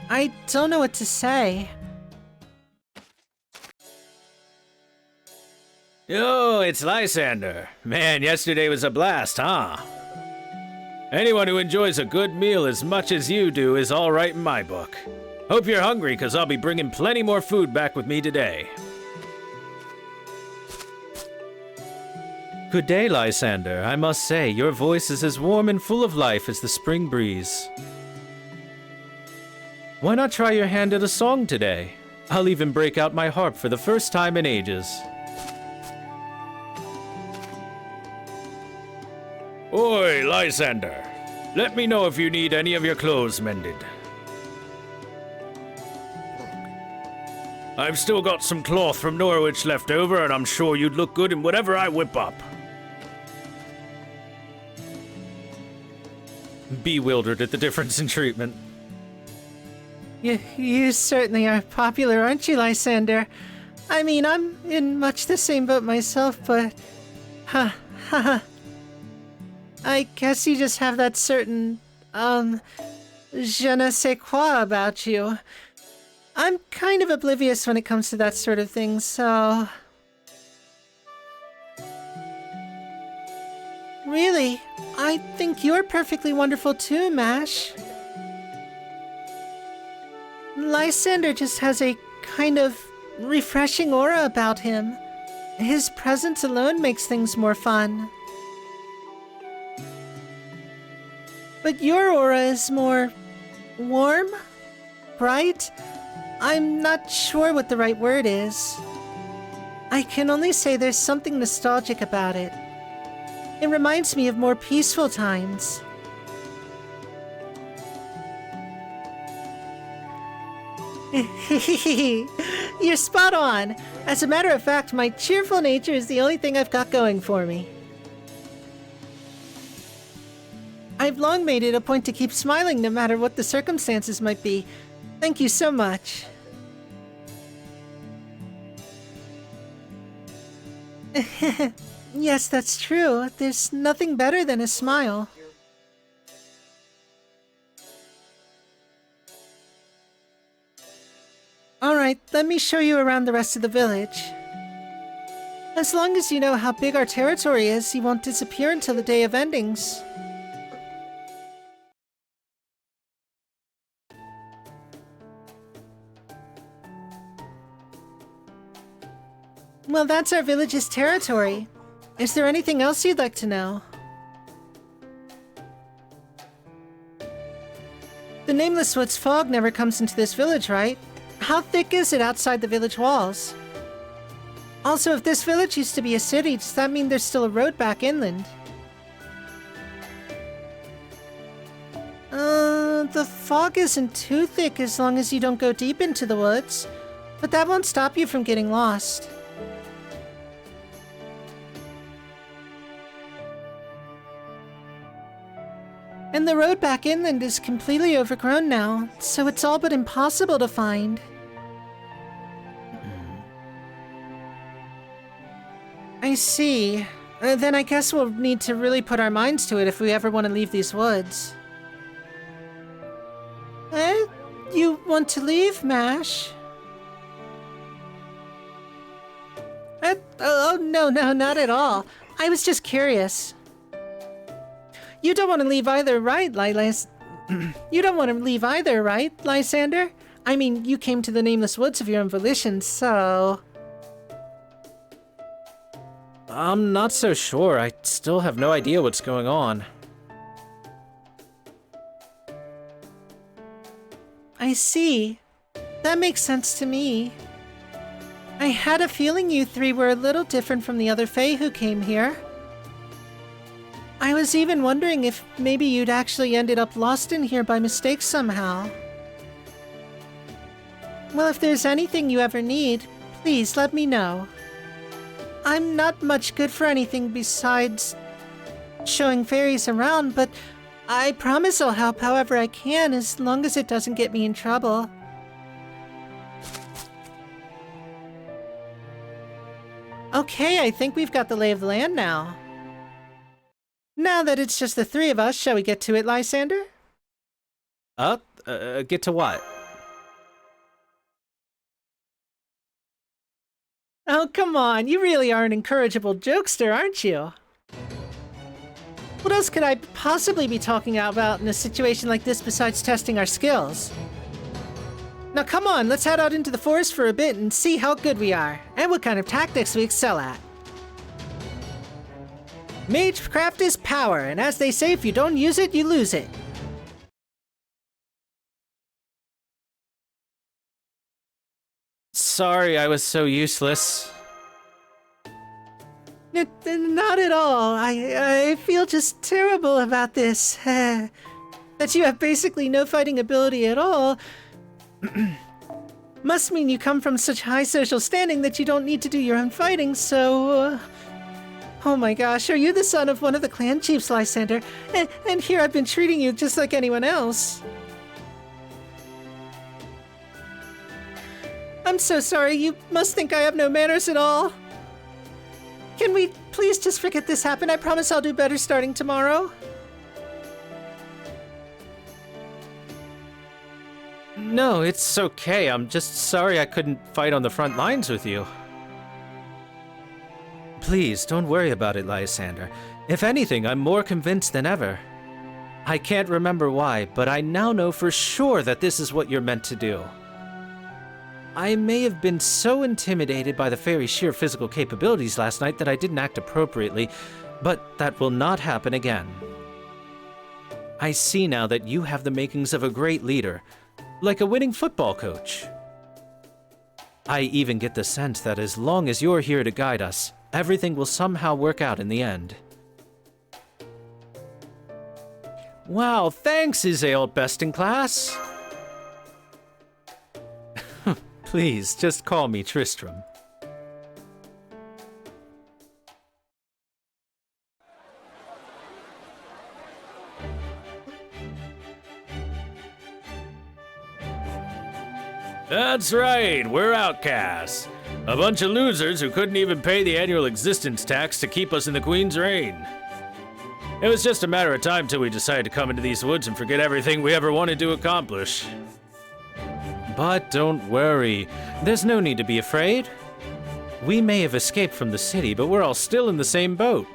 I don't know what to say. Oh, it's Lysander. Man, yesterday was a blast, huh? Anyone who enjoys a good meal as much as you do is all right in my book. Hope you're hungry, because I'll be bringing plenty more food back with me today. Good day, Lysander. I must say, your voice is as warm and full of life as the spring breeze. Why not try your hand at a song today? I'll even break out my harp for the first time in ages. Oi, Lysander. Let me know if you need any of your clothes mended. I've still got some cloth from Norwich left over, and I'm sure you'd look good in whatever I whip up. Bewildered at the difference in treatment. You certainly are popular, aren't you, Lysander? I mean, I'm in much the same boat myself, but... I guess you just have that certain, je ne sais quoi about you. I'm kind of oblivious when it comes to that sort of thing, so... Really, I think you're perfectly wonderful too, Mash. Lysander just has a kind of refreshing aura about him. His presence alone makes things more fun. But your aura is more warm? Bright? I'm not sure what the right word is. I can only say there's something nostalgic about it. It reminds me of more peaceful times. You're spot on. As a matter of fact, my cheerful nature is the only thing I've got going for me. I've long made it a point to keep smiling no matter what the circumstances might be. Thank you so much. Yes, that's true. There's nothing better than a smile. Alright, let me show you around the rest of the village. As long as you know how big our territory is, you won't disappear until the day of endings. Well, that's our village's territory. Is there anything else you'd like to know? The Nameless Wood's fog never comes into this village, right? How thick is it outside the village walls? Also, if this village used to be a city, does that mean there's still a road back inland? The fog isn't too thick as long as you don't go deep into the woods. But that won't stop you from getting lost. And the road back inland is completely overgrown now, so it's all but impossible to find. I see. Then I guess we'll need to really put our minds to it if we ever want to leave these woods. You want to leave, Mash? Oh, no, not at all. I was just curious. You don't want to leave either, right, You don't want to leave either, right, Lysander? I mean, you came to the Nameless Woods of your own volition, so... I'm not so sure. I still have no idea what's going on. I see. That makes sense to me. I had a feeling you three were a little different from the other Fae who came here. I was even wondering if maybe you'd actually ended up lost in here by mistake somehow. Well, if there's anything you ever need, please let me know. I'm not much good for anything besides showing fairies around, but I promise I'll help however I can as long as it doesn't get me in trouble. Okay, I think we've got the lay of the land now. Now that it's just the three of us, shall we get to it, Lysander? Get to what? Oh, come on, you really are an incorrigible jokester, aren't you? What else could I possibly be talking about in a situation like this besides testing our skills? Now come on, let's head out into the forest for a bit and see how good we are, and what kind of tactics we excel at. Magecraft is power, and as they say, if you don't use it, you lose it. Sorry, I was so useless. Not at all. I feel just terrible about this. That you have basically no fighting ability at all must mean you come from such high social standing that you don't need to do your own fighting, so... Oh my gosh, are you the son of one of the clan chiefs, Lysander? And here I've been treating you just like anyone else. I'm so sorry, you must think I have no manners at all. Can we please just forget this happened? I promise I'll do better starting tomorrow. No, it's okay. I'm just sorry I couldn't fight on the front lines with you. Please, don't worry about it, Lysander. If anything, I'm more convinced than ever. I can't remember why, but I now know for sure that this is what you're meant to do. I may have been so intimidated by the fairy's sheer physical capabilities last night that I didn't act appropriately, but that will not happen again. I see now that you have the makings of a great leader, like a winning football coach. I even get the sense that as long as you're here to guide us, everything will somehow work out in the end. Wow, thanks, Iseult Best in Class! Please, just call me Tristram. That's right, we're outcasts. A bunch of losers who couldn't even pay the annual existence tax to keep us in the Queen's reign. It was just a matter of time till we decided to come into these woods and forget everything we ever wanted to accomplish. But don't worry, there's no need to be afraid. We may have escaped from the city, but we're all still in the same boat.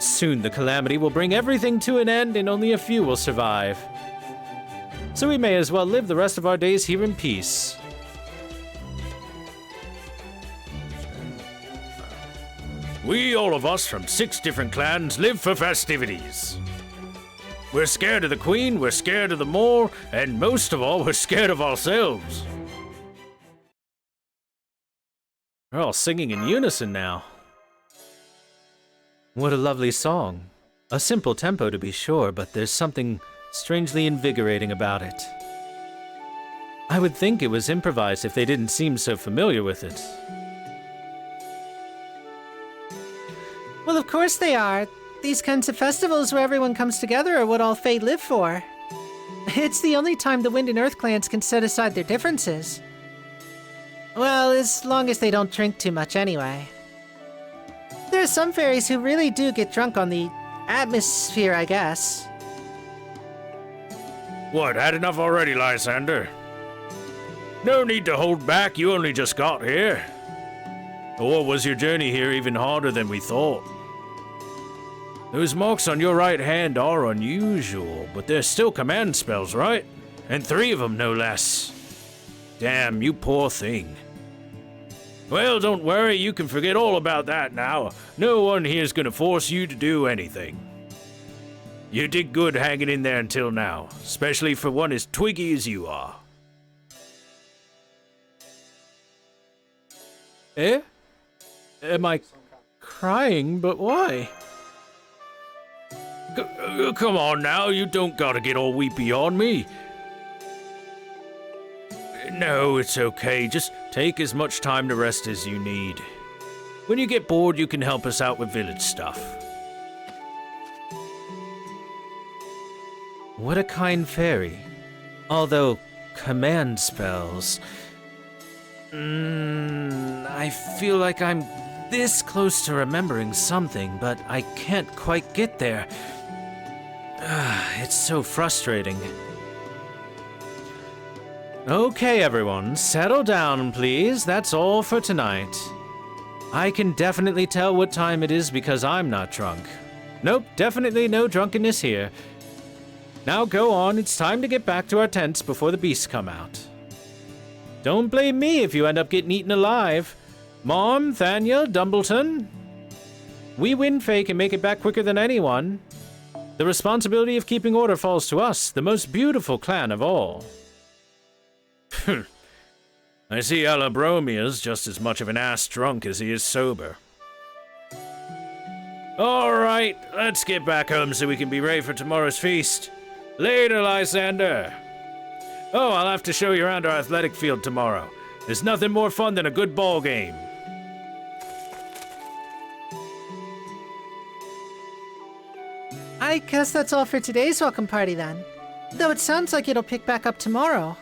Soon the calamity will bring everything to an end and only a few will survive. So we may as well live the rest of our days here in peace. We, all of us from 6 different clans, live for festivities. We're scared of the Queen, we're scared of the Mole, and most of all, we're scared of ourselves. We're all singing in unison now. What a lovely song. A simple tempo to be sure, but there's something strangely invigorating about it. I would think it was improvised if they didn't seem so familiar with it. Well, of course they are. These kinds of festivals where everyone comes together are what all Fae live for. It's the only time the Wind and Earth clans can set aside their differences. Well, as long as they don't drink too much anyway. There are some fairies who really do get drunk on the atmosphere, I guess. What, had enough already, Lysander? No need to hold back, you only just got here. Or was your journey here even harder than we thought? Those marks on your right hand are unusual, but they're still command spells, right? And 3 of them, no less. Damn, you poor thing. Well, don't worry, you can forget all about that now. No one here's gonna force you to do anything. You did good hanging in there until now, especially for one as twiggy as you are. Eh? Am I crying? But why? Come on now, you don't gotta get all weepy on me. No, it's okay. Just take as much time to rest as you need. When you get bored, you can help us out with village stuff. What a kind fairy. Although, command spells... I feel like I'm this close to remembering something, but I can't quite get there. It's so frustrating. Okay, everyone, settle down, please. That's all for tonight. I can definitely tell what time it is because I'm not drunk. Nope, definitely no drunkenness here. Now go on, it's time to get back to our tents before the beasts come out. Don't blame me if you end up getting eaten alive. Mom, Thania, Dumbleton. We Windfae can make it back quicker than anyone. The responsibility of keeping order falls to us, the most beautiful clan of all. I see Alabromia's just as much of an ass drunk as he is sober. Alright, let's get back home so we can be ready for tomorrow's feast. Later, Lysander. Oh, I'll have to show you around our athletic field tomorrow. There's nothing more fun than a good ball game. I guess that's all for today's welcome party then. Though it sounds like it'll pick back up tomorrow.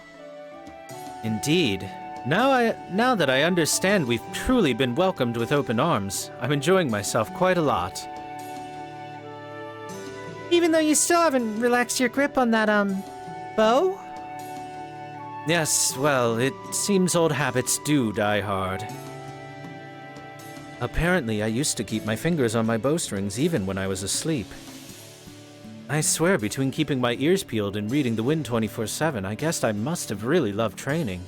Indeed. Now that I understand we've truly been welcomed with open arms, I'm enjoying myself quite a lot. Even though you still haven't relaxed your grip on that, bow? Yes, well, it seems old habits do die hard. Apparently, I used to keep my fingers on my bowstrings even when I was asleep. I swear, between keeping my ears peeled and reading The Wind 24/7, I guess I must have really loved training.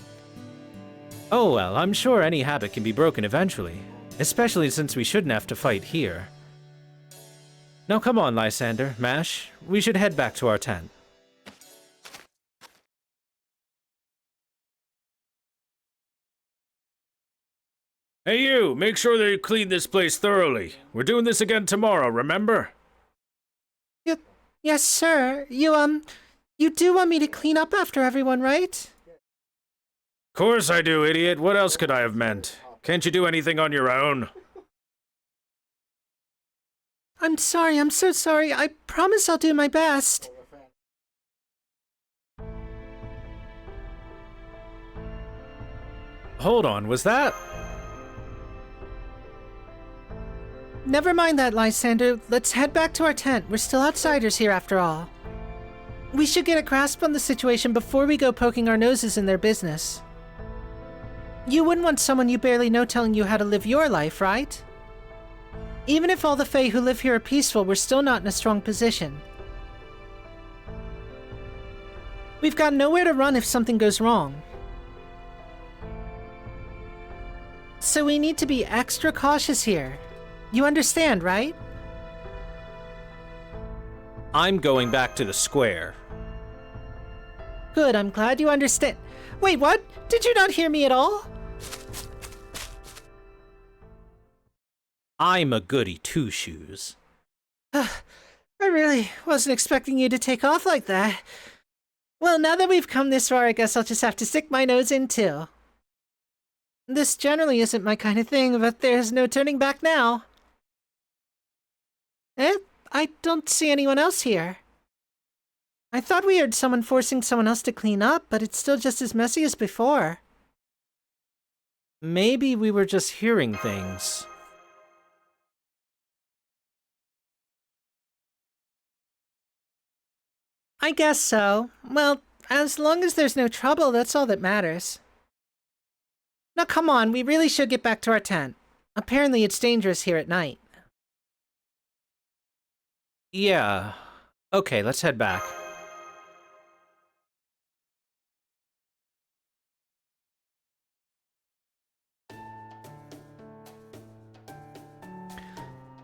Oh well, I'm sure any habit can be broken eventually, especially since we shouldn't have to fight here. Now come on, Lysander, Mash, we should head back to our tent. Hey you, make sure that you clean this place thoroughly. We're doing this again tomorrow, remember? Yes, sir. You do want me to clean up after everyone, right? Course I do, idiot. What else could I have meant? Can't you do anything on your own? I'm sorry, I'm so sorry. I promise I'll do my best. Hold on, was that? Never mind that, Lysander. Let's head back to our tent. We're still outsiders here after all. We should get a grasp on the situation before we go poking our noses in their business. You wouldn't want someone you barely know telling you how to live your life, right? Even if all the Fae who live here are peaceful, we're still not in a strong position. We've got nowhere to run if something goes wrong. So we need to be extra cautious here. You understand, right? I'm going back to the square. Good, I'm glad you understand. Wait, what? Did you not hear me at all? I'm a goody two-shoes. I really wasn't expecting you to take off like that. Well, now that we've come this far, I guess I'll just have to stick my nose in too. This generally isn't my kind of thing, but there's no turning back now. I don't see anyone else here. I thought we heard someone forcing someone else to clean up, but it's still just as messy as before. Maybe we were just hearing things. I guess so. Well, as long as there's no trouble, that's all that matters. Now come on, we really should get back to our tent. Apparently it's dangerous here at night. Yeah. Okay, let's head back.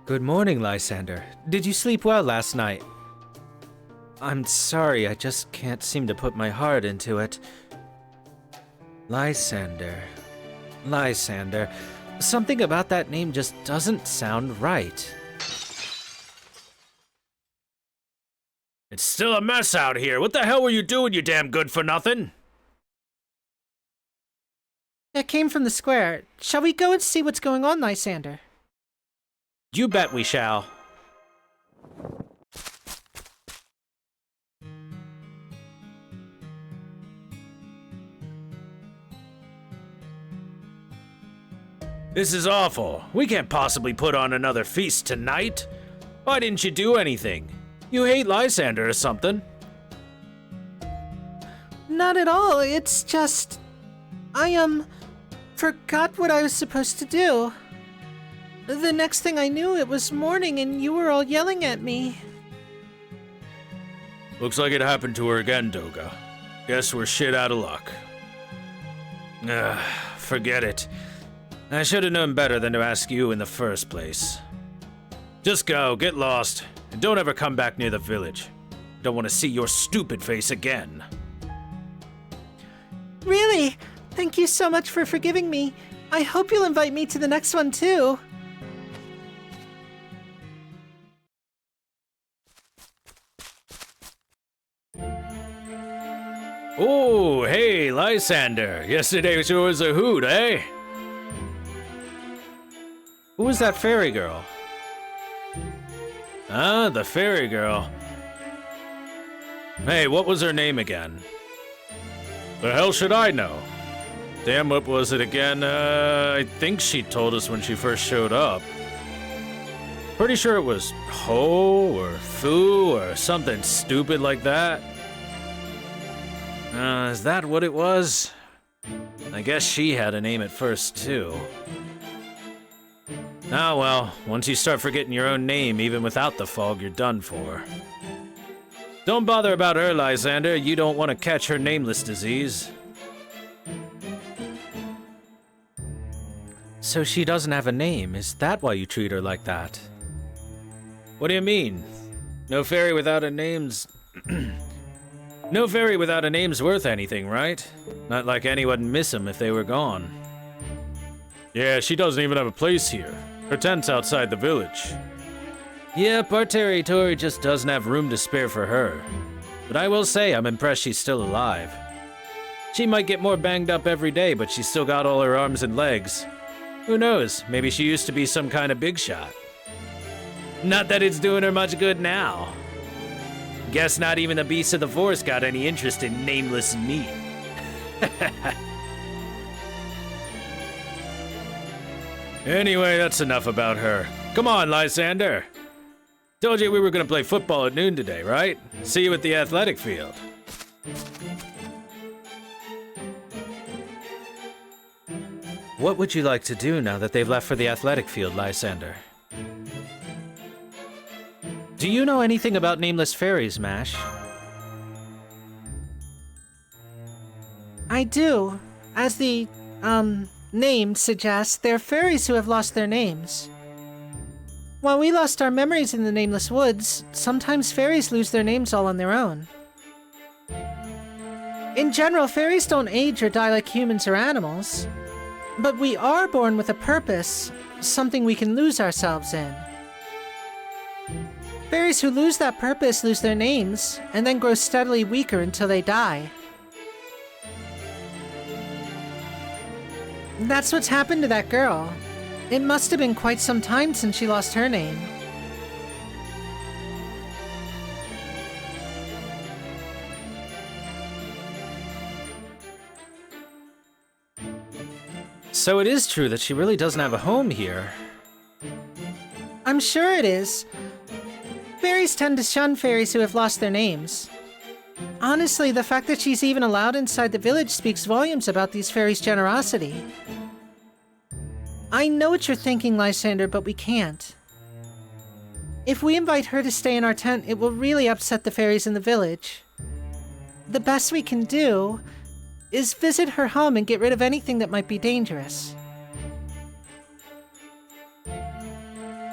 Good morning, Lysander. Did you sleep well last night? I'm sorry, I just can't seem to put my heart into it. Lysander. Lysander. Something about that name just doesn't sound right. It's still a mess out here. What the hell were you doing, you damn good-for-nothing? It came from the square. Shall we go and see what's going on, Lysander? You bet we shall. This is awful. We can't possibly put on another feast tonight. Why didn't you do anything? You hate Lysander or something? Not at all. It's just... I, forgot what I was supposed to do. The next thing I knew, it was morning and you were all yelling at me. Looks like it happened to her again, Doga. Guess we're shit out of luck. Forget it. I should have known better than to ask you in the first place. Just go, get lost, and don't ever come back near the village. Don't want to see your stupid face again. Really? Thank you so much for forgiving me. I hope you'll invite me to the next one too. Oh, hey, Lysander. Yesterday sure was a hoot, eh? Who was that fairy girl? Ah, the fairy girl. Hey, what was her name again? The hell should I know? Damn, what was it again? I think she told us when she first showed up. Pretty sure it was Ho or Fu or something stupid like that. Is that what it was? I guess she had a name at first, too. Ah, well, once you start forgetting your own name, even without the fog, you're done for. Don't bother about her, Lysander. You don't want to catch her nameless disease. So she doesn't have a name. Is that why you treat her like that? What do you mean? No fairy without a name's... No fairy without a name's worth anything, right? Not like anyone miss 'em if they were gone. Yeah, she doesn't even have a place here. Her tent's outside the village. Yep, our territory just doesn't have room to spare for her. But I will say I'm impressed she's still alive. She might get more banged up every day, but she's still got all her arms and legs. Who knows, maybe she used to be some kind of big shot. Not that it's doing her much good now. Guess not even the beasts of the forest got any interest in nameless meat. Anyway, that's enough about her. Come on, Lysander. Told you we were gonna play football at noon today, right? See you at the athletic field. What would you like to do now that they've left for the athletic field, Lysander? Do you know anything about nameless fairies, Mash? I do. As the, name suggests, they're fairies who have lost their names. While we lost our memories in the Nameless Woods, sometimes fairies lose their names all on their own. In general, fairies don't age or die like humans or animals. But we are born with a purpose, something we can lose ourselves in. Fairies who lose that purpose lose their names, and then grow steadily weaker until they die. That's what's happened to that girl. It must have been quite some time since she lost her name. So it is true that she really doesn't have a home here. I'm sure it is. Fairies tend to shun fairies who have lost their names. Honestly, the fact that she's even allowed inside the village speaks volumes about these fairies' generosity. I know what you're thinking, Lysander, but we can't. If we invite her to stay in our tent, it will really upset the fairies in the village. The best we can do is visit her home and get rid of anything that might be dangerous.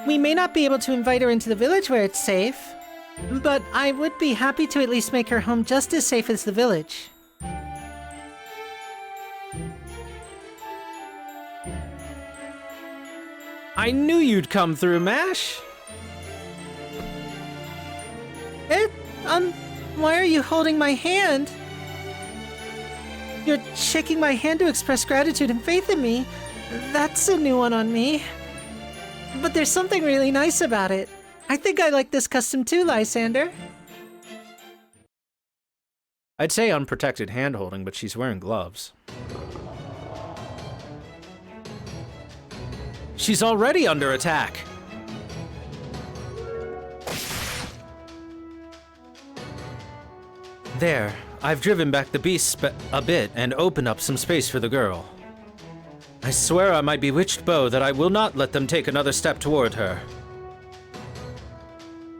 We may not be able to invite her into the village where it's safe, but I would be happy to at least make her home just as safe as the village. I knew you'd come through, Mash! Why are you holding my hand? You're shaking my hand to express gratitude and faith in me. That's a new one on me. But there's something really nice about it. I think I like this custom too, Lysander. I'd say unprotected hand-holding, but she's wearing gloves. She's already under attack! There, I've driven back the beasts a bit and opened up some space for the girl. I swear on my bewitched bow that I will not let them take another step toward her.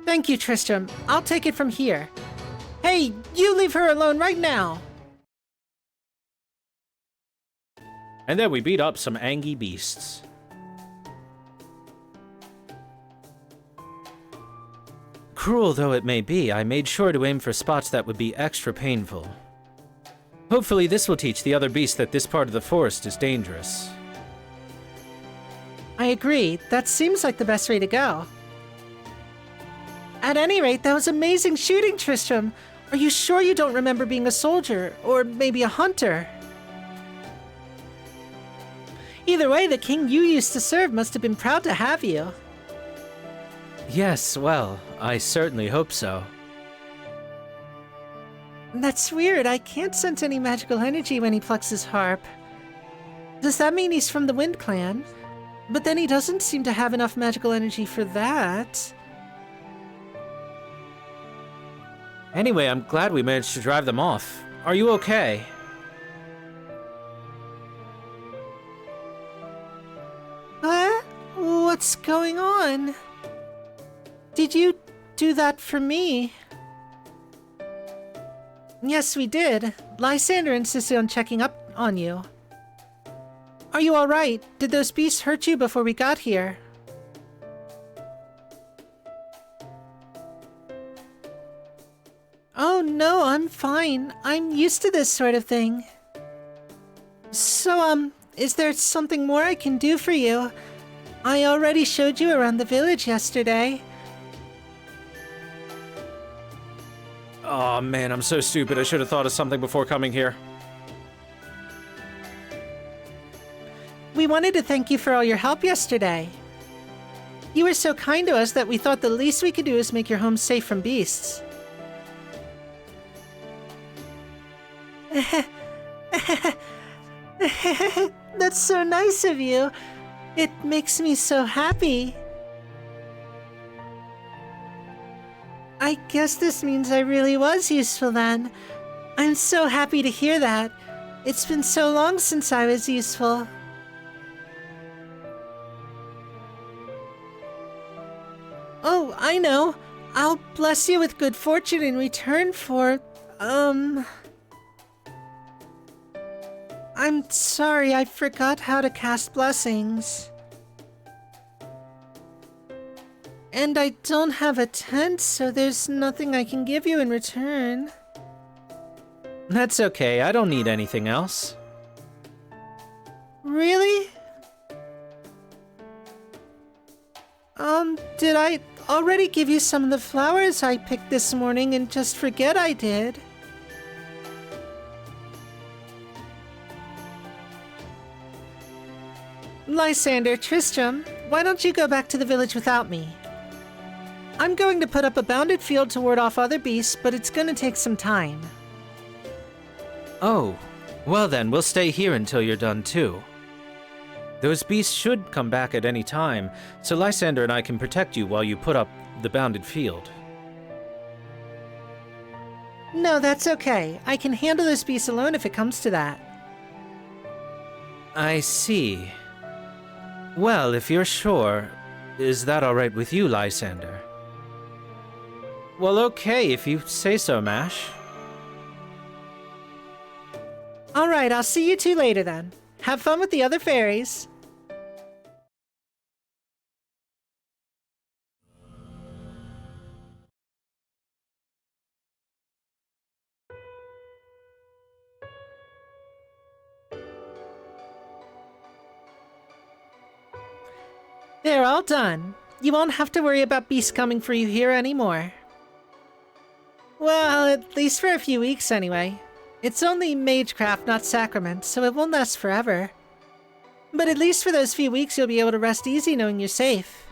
Thank you, Tristram. I'll take it from here. Hey, you leave her alone right now! And then we beat up some angry beasts. Cruel though it may be, I made sure to aim for spots that would be extra painful. Hopefully this will teach the other beasts that this part of the forest is dangerous. I agree. That seems like the best way to go. At any rate, that was amazing shooting, Tristram. Are you sure you don't remember being a soldier, or maybe a hunter? Either way, the king you used to serve must have been proud to have you. Yes, well, I certainly hope so. That's weird. I can't sense any magical energy when he plucks his harp. Does that mean he's from the Wind Clan? But then he doesn't seem to have enough magical energy for that. Anyway, I'm glad we managed to drive them off. Are you okay? What's going on? Did you do that for me? Yes, we did. Lysander insisted on checking up on you. Are you alright? Did those beasts hurt you before we got here? Oh no, I'm fine. I'm used to this sort of thing. So, is there something more I can do for you? I already showed you around the village yesterday. Oh man, I'm so stupid. I should have thought of something before coming here. We wanted to thank you for all your help yesterday. You were so kind to us that we thought the least we could do is make your home safe from beasts. That's so nice of you. It makes me so happy. I guess this means I really was useful then. I'm so happy to hear that. It's been so long since I was useful. Oh, I know. I'll bless you with good fortune in return for, I'm sorry, I forgot how to cast blessings. And I don't have a tent, so there's nothing I can give you in return. That's okay, I don't need anything else. Really? Did I already give you some of the flowers I picked this morning and just forget I did? Lysander, Tristram, why don't you go back to the village without me? I'm going to put up a bounded field to ward off other beasts, but it's gonna take some time. Oh, well then, we'll stay here until you're done too. Those beasts should come back at any time, so Lysander and I can protect you while you put up the bounded field. No, that's okay. I can handle this beast alone if it comes to that. I see. Well, if you're sure, is that alright with you, Lysander? Well, okay, if you say so, Mash. Alright, I'll see you two later then. Have fun with the other fairies. They're all done. You won't have to worry about beasts coming for you here anymore. Well, at least for a few weeks anyway. It's only magecraft, not sacrament, so it won't last forever. But at least for those few weeks you'll be able to rest easy knowing you're safe.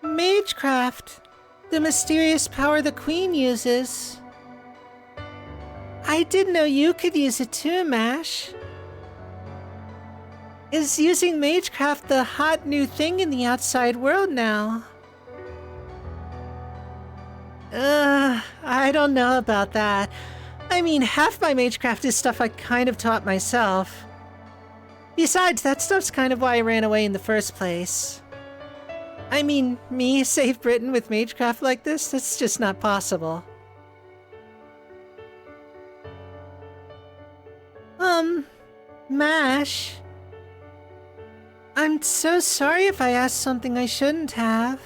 Magecraft. The mysterious power the Queen uses. I didn't know you could use it too, Mash. Is using magecraft the hot new thing in the outside world now? I don't know about that. I mean, half my magecraft is stuff I kind of taught myself. Besides, that stuff's kind of why I ran away in the first place. I mean, me save Britain with magecraft like this? That's just not possible. Mash. I'm so sorry if I asked something I shouldn't have.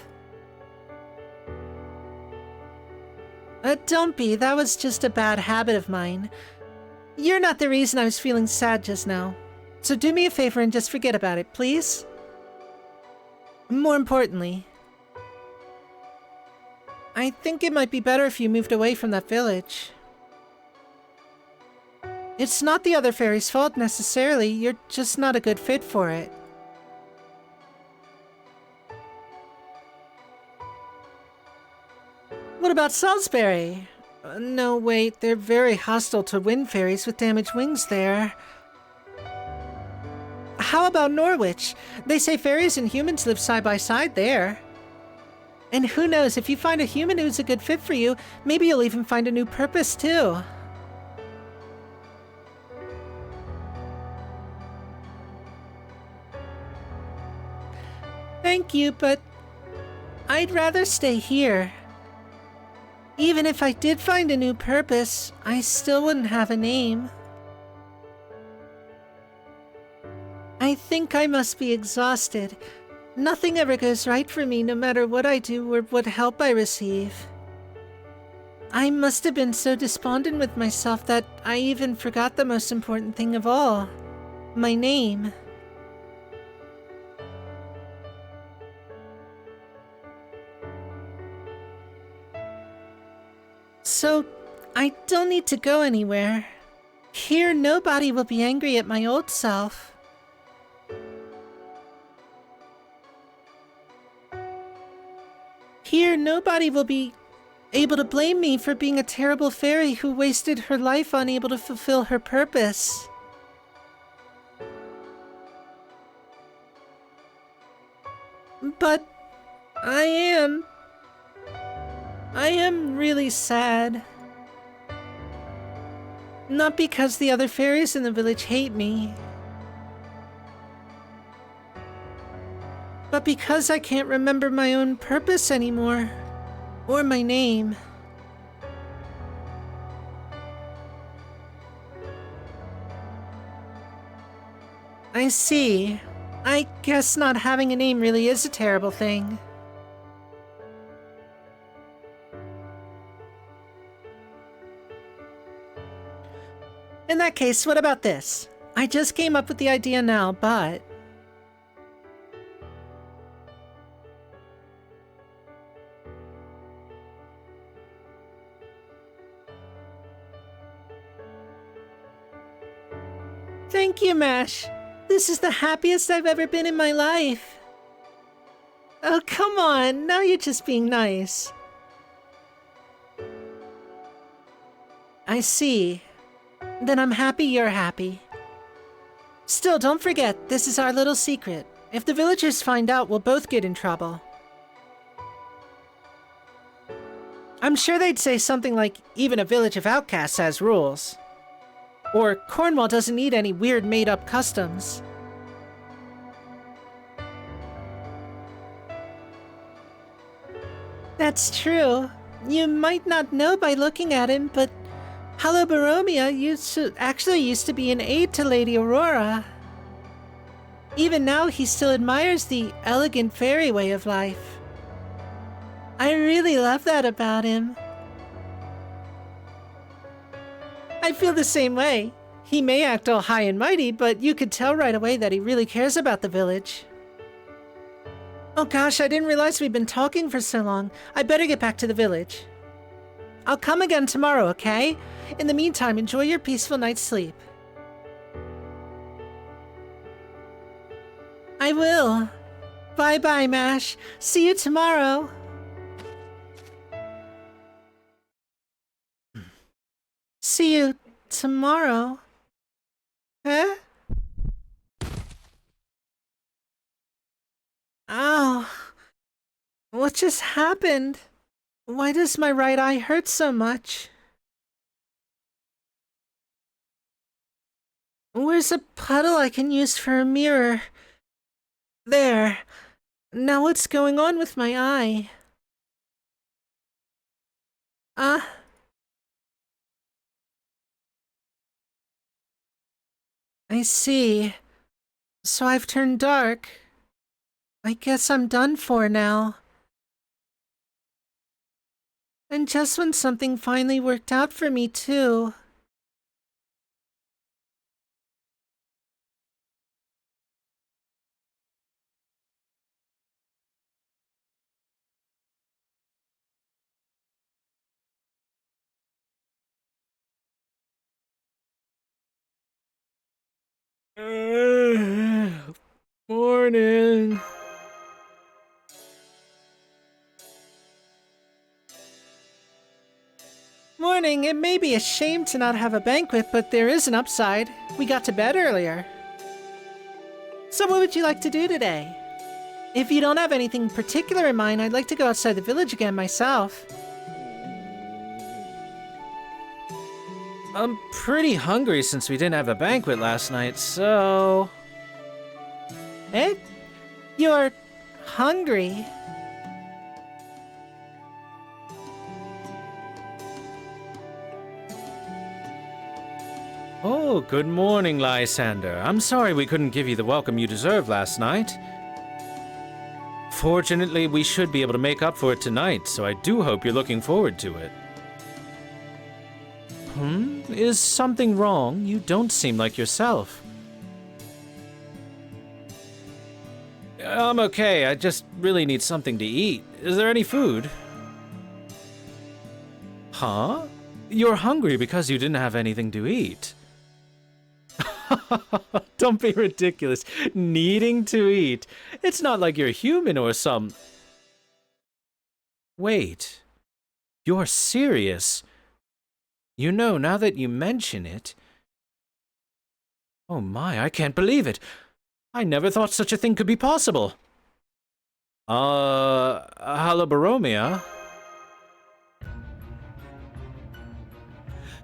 Don't be, that was just a bad habit of mine. You're not the reason I was feeling sad just now. So do me a favor and just forget about it, please? More importantly, I think it might be better if you moved away from that village. It's not the other fairy's fault necessarily, you're just not a good fit for it. What about Salisbury? No, wait, they're very hostile to wind fairies with damaged wings there. How about Norwich? They say fairies and humans live side by side there. And who knows, if you find a human who's a good fit for you, maybe you'll even find a new purpose too. Thank you, but I'd rather stay here. Even if I did find a new purpose, I still wouldn't have a name. I think I must be exhausted. Nothing ever goes right for me, no matter what I do or what help I receive. I must have been so despondent with myself that I even forgot the most important thing of all. My name. So, I don't need to go anywhere. Here, nobody will be angry at my old self. Here, nobody will be able to blame me for being a terrible fairy who wasted her life unable to fulfill her purpose. But I am really sad. Not because the other fairies in the village hate me, but because I can't remember my own purpose anymore, or my name. I see. I guess not having a name really is a terrible thing. In that case, what about this? I just came up with the idea now, but... Thank you, Mash. This is the happiest I've ever been in my life. Oh, come on. Now you're just being nice. I see. Then I'm happy you're happy. Still, don't forget, this is our little secret. If the villagers find out, we'll both get in trouble. I'm sure they'd say something like, even a village of outcasts has rules. Or, Cornwall doesn't need any weird made-up customs. That's true. You might not know by looking at him, but Hello Boromia actually used to be an aide to Lady Aurora. Even now, he still admires the elegant fairy way of life. I really love that about him. I feel the same way. He may act all high and mighty, but you could tell right away that he really cares about the village. Oh gosh, I didn't realize we'd been talking for so long. I better get back to the village. I'll come again tomorrow, okay? In the meantime, enjoy your peaceful night's sleep. I will. Bye-bye, Mash. See you tomorrow. See you tomorrow. Huh? Ow. What just happened? Why does my right eye hurt so much? Where's a puddle I can use for a mirror? There. Now what's going on with my eye? I see. So I've turned dark. I guess I'm done for now. And just when something finally worked out for me, too. Morning. Morning. It may be a shame to not have a banquet, but there is an upside. We got to bed earlier. So what would you like to do today? If you don't have anything particular in mind, I'd like to go outside the village again myself. I'm pretty hungry since we didn't have a banquet last night, so... Eh? You're hungry? Oh, good morning, Lysander. I'm sorry we couldn't give you the welcome you deserved last night. Fortunately, we should be able to make up for it tonight, so I do hope you're looking forward to it. Is something wrong? You don't seem like yourself. I'm okay, I just really need something to eat. Is there any food? Huh? You're hungry because you didn't have anything to eat. Don't be ridiculous. Needing to eat. It's not like you're human or some... Wait. You're serious. You know, now that you mention it... Oh my, I can't believe it. I never thought such a thing could be possible. Halabaromia?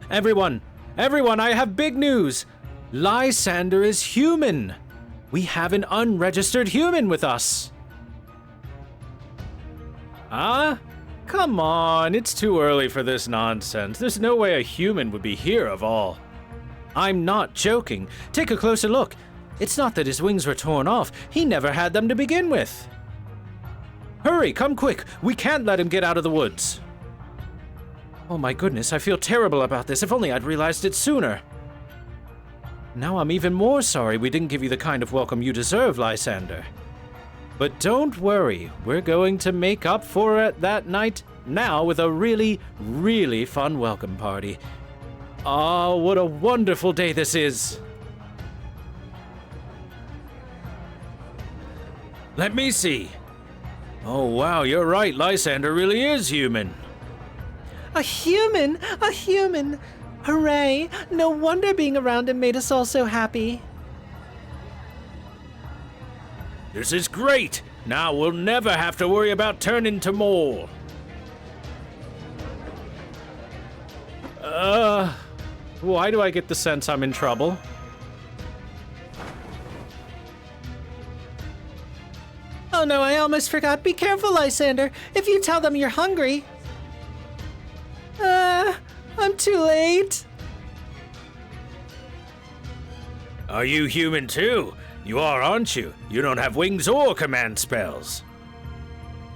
Everyone, I have big news! Lysander is human! We have an unregistered human with us! Huh? Come on, it's too early for this nonsense. There's no way a human would be here of all. I'm not joking. Take a closer look. It's not that his wings were torn off. He never had them to begin with. Hurry, come quick. We can't let him get out of the woods. Oh my goodness, I feel terrible about this. If only I'd realized it sooner. Now I'm even more sorry we didn't give you the kind of welcome you deserve, Lysander. But don't worry, we're going to make up for it that night now with a really, really fun welcome party. Oh, what a wonderful day this is! Let me see. Oh wow, you're right, Lysander really is human. A human! A human! Hooray! No wonder being around him made us all so happy. This is great! Now we'll never have to worry about turning to mole. Why do I get the sense I'm in trouble? Oh no, I almost forgot. Be careful, Lysander. If you tell them you're hungry... I'm too late. Are you human too? You are, aren't you? You don't have wings or command spells.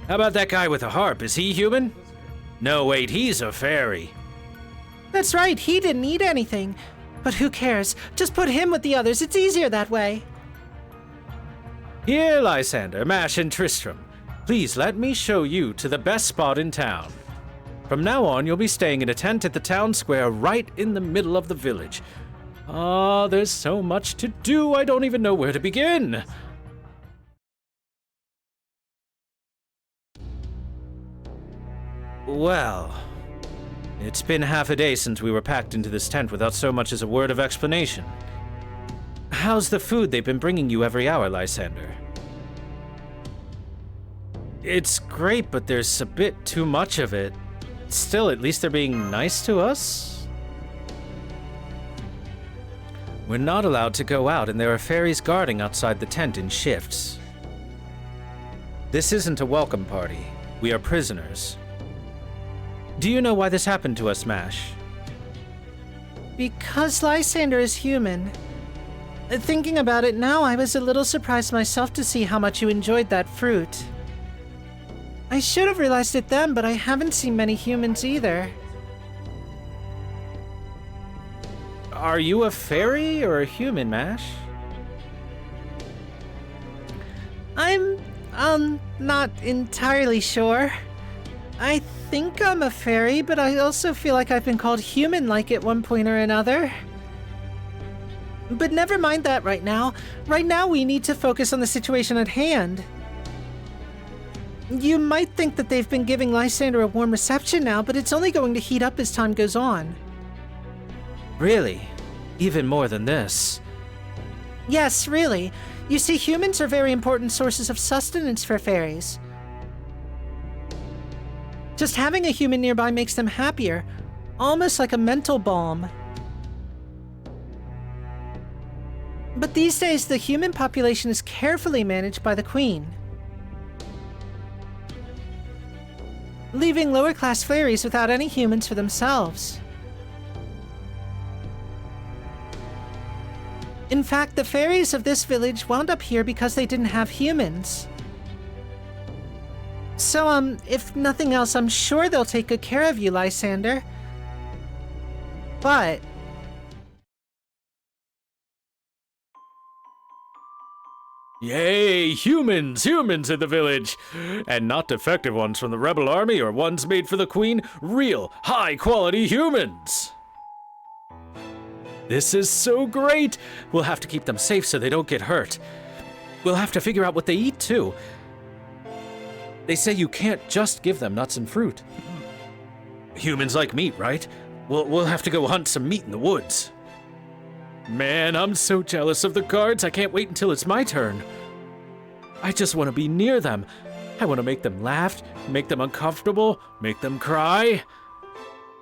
How about that guy with a harp? Is he human? No, wait, he's a fairy. That's right, he didn't eat anything. But who cares? Just put him with the others. It's easier that way. Here, Lysander, Mash, and Tristram. Please let me show you to the best spot in town. From now on, you'll be staying in a tent at the town square right in the middle of the village. Ah, there's so much to do, I don't even know where to begin. Well, it's been half a day since we were packed into this tent without so much as a word of explanation. How's the food they've been bringing you every hour, Lysander? It's great, but there's a bit too much of it. Still, at least they're being nice to us? We're not allowed to go out, and there are fairies guarding outside the tent in shifts. This isn't a welcome party. We are prisoners. Do you know why this happened to us, Mash? Because Lysander is human. Thinking about it now, I was a little surprised myself to see how much you enjoyed that fruit. I should have realized it then, but I haven't seen many humans either. Are you a fairy or a human, Mash? I'm, not entirely sure. I think I'm a fairy, but I also feel like I've been called human-like at one point or another. But never mind that right now. Right now we need to focus on the situation at hand. You might think that they've been giving Lysander a warm reception now, but it's only going to heat up as time goes on. Really? Even more than this? Yes, really. You see, humans are very important sources of sustenance for fairies. Just having a human nearby makes them happier, almost like a mental balm. But these days, the human population is carefully managed by the Queen, leaving lower-class fairies without any humans for themselves. In fact, the fairies of this village wound up here because they didn't have humans. So, if nothing else, I'm sure they'll take good care of you, Lysander. But... Yay, humans in the village! And not defective ones from the rebel army or ones made for the queen, real, high-quality humans! This is so great! We'll have to keep them safe so they don't get hurt. We'll have to figure out what they eat, too. They say you can't just give them nuts and fruit. Humans like meat, right? We'll have to go hunt some meat in the woods. Man, I'm so jealous of the guards. I can't wait until it's my turn. I just want to be near them. I want to make them laugh, make them uncomfortable, make them cry.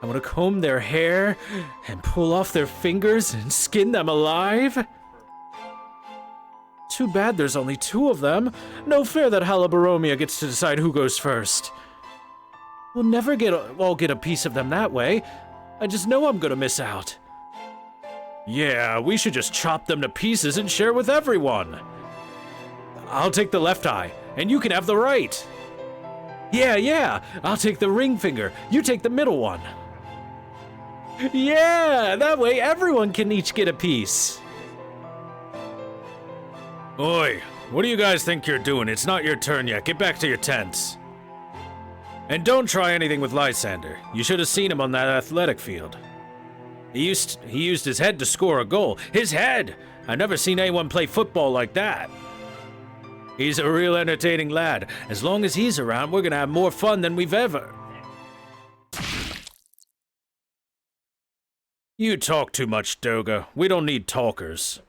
I want to comb their hair and pull off their fingers and skin them alive. Too bad there's only 2 of them. No fair that Halabaromia gets to decide who goes first. We'll never all get a piece of them that way. I just know I'm gonna miss out. Yeah, we should just chop them to pieces and share with everyone. I'll take the left eye, and you can have the right. Yeah, I'll take the ring finger. You take the middle one. Yeah, that way everyone can each get a piece. Oi, what do you guys think you're doing? It's not your turn yet. Get back to your tents. And don't try anything with Lysander. You should have seen him on that athletic field. He used his head to score a goal. His head! I've never seen anyone play football like that. He's a real entertaining lad. As long as he's around, we're gonna have more fun than we've ever. You talk too much, Doga. We don't need talkers.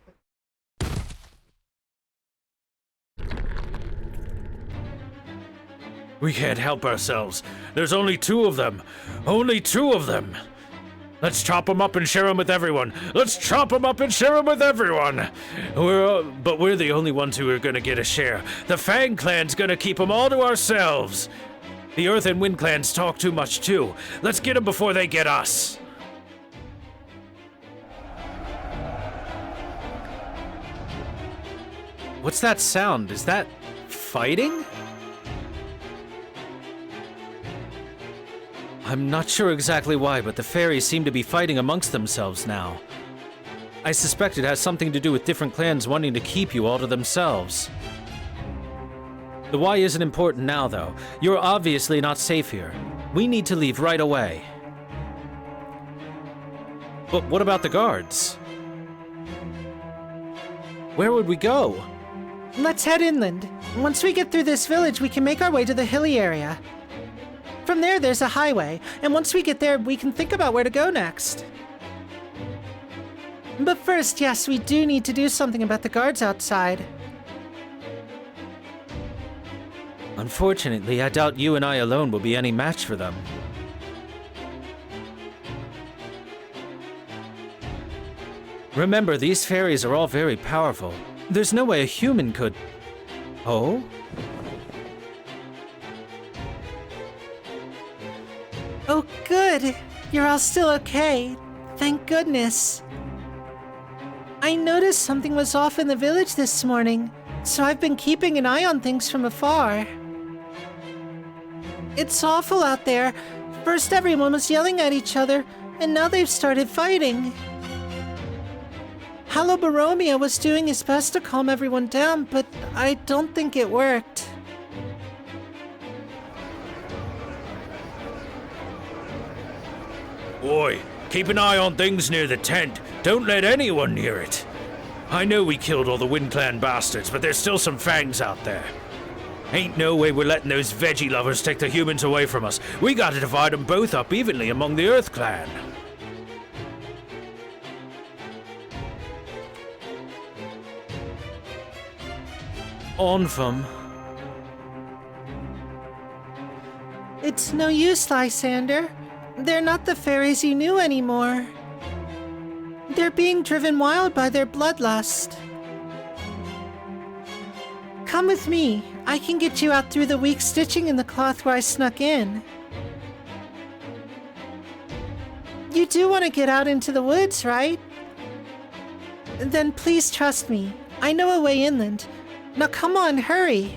We can't help ourselves. There's only 2 of them. Only 2 of them. Let's chop them up and share them with everyone. Let's chop them up and share them with everyone. But we're the only ones who are gonna get a share. The Fang clan's gonna keep them all to ourselves. The Earth and Wind clans talk too much too. Let's get them before they get us. What's that sound? Is that fighting? I'm not sure exactly why, but the fairies seem to be fighting amongst themselves now. I suspect it has something to do with different clans wanting to keep you all to themselves. The why isn't important now, though. You're obviously not safe here. We need to leave right away. But what about the guards? Where would we go? Let's head inland. Once we get through this village, we can make our way to the hilly area. From there, there's a highway, and once we get there, we can think about where to go next. But first, yes, we do need to do something about the guards outside. Unfortunately, I doubt you and I alone will be any match for them. Remember, these fairies are all very powerful. There's no way a human could... Oh? Oh, good. You're all still okay. Thank goodness. I noticed something was off in the village this morning, so I've been keeping an eye on things from afar. It's awful out there. First everyone was yelling at each other, and now they've started fighting. Halabaromia was doing his best to calm everyone down, but I don't think it worked. Oi, keep an eye on things near the tent. Don't let anyone near it. I know we killed all the Wind Clan bastards, but there's still some fangs out there. Ain't no way we're letting those veggie lovers take the humans away from us. We gotta divide them both up evenly among the Earth Clan. Onfum. It's no use, Lysander. They're not the fairies you knew anymore. They're being driven wild by their bloodlust. Come with me. I can get you out through the weak stitching in the cloth where I snuck in. You do want to get out into the woods, right? Then please trust me. I know a way inland. Now come on, hurry.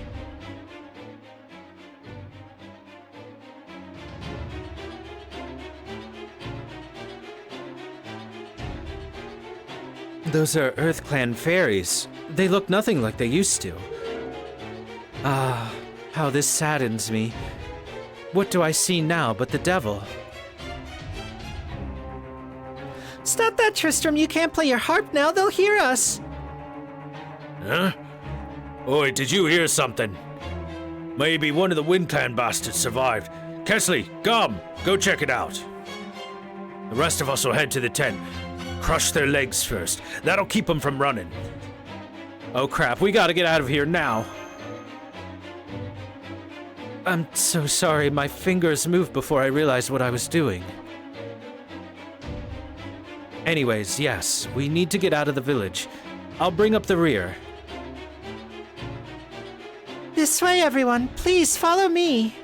Those are Earth Clan fairies. They look nothing like they used to. Ah, how this saddens me. What do I see now but the devil? Stop that, Tristram. You can't play your harp now. They'll hear us. Huh? Oi, did you hear something? Maybe one of the Wind Clan bastards survived. Kesley, come, go check it out. The rest of us will head to the tent. Crush their legs first. That'll keep them from running. Oh crap, we gotta get out of here now. I'm so sorry, my fingers moved before I realized what I was doing. Anyways, yes, we need to get out of the village. I'll bring up the rear. This way, everyone. Please follow me.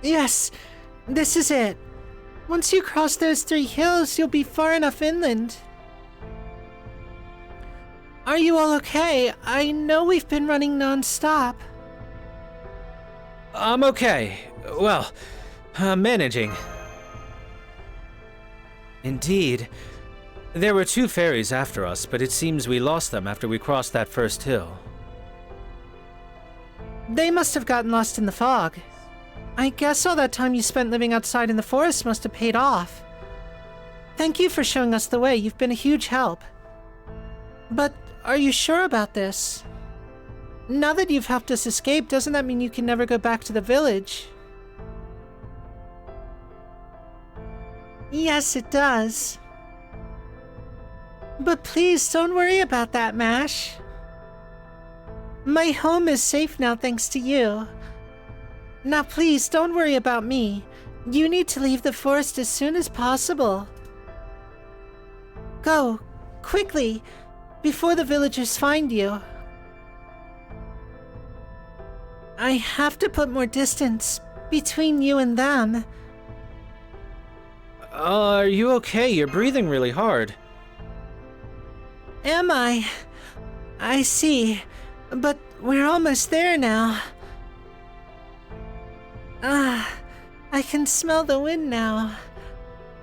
Yes, this is it. Once you cross those 3 hills, you'll be far enough inland. Are you all okay? I know we've been running non-stop. I'm okay. Well, managing. Indeed. There were 2 fairies after us, but it seems we lost them after we crossed that first hill. They must have gotten lost in the fog. I guess all that time you spent living outside in the forest must have paid off. Thank you for showing us the way. You've been a huge help. But are you sure about this? Now that you've helped us escape, doesn't that mean you can never go back to the village? Yes, it does. But please, don't worry about that, Mash. My home is safe now thanks to you. Now please, don't worry about me. You need to leave the forest as soon as possible. Go, quickly, before the villagers find you. I have to put more distance between you and them. Are you okay? You're breathing really hard. Am I? I see. But we're almost there now. I can smell the wind now.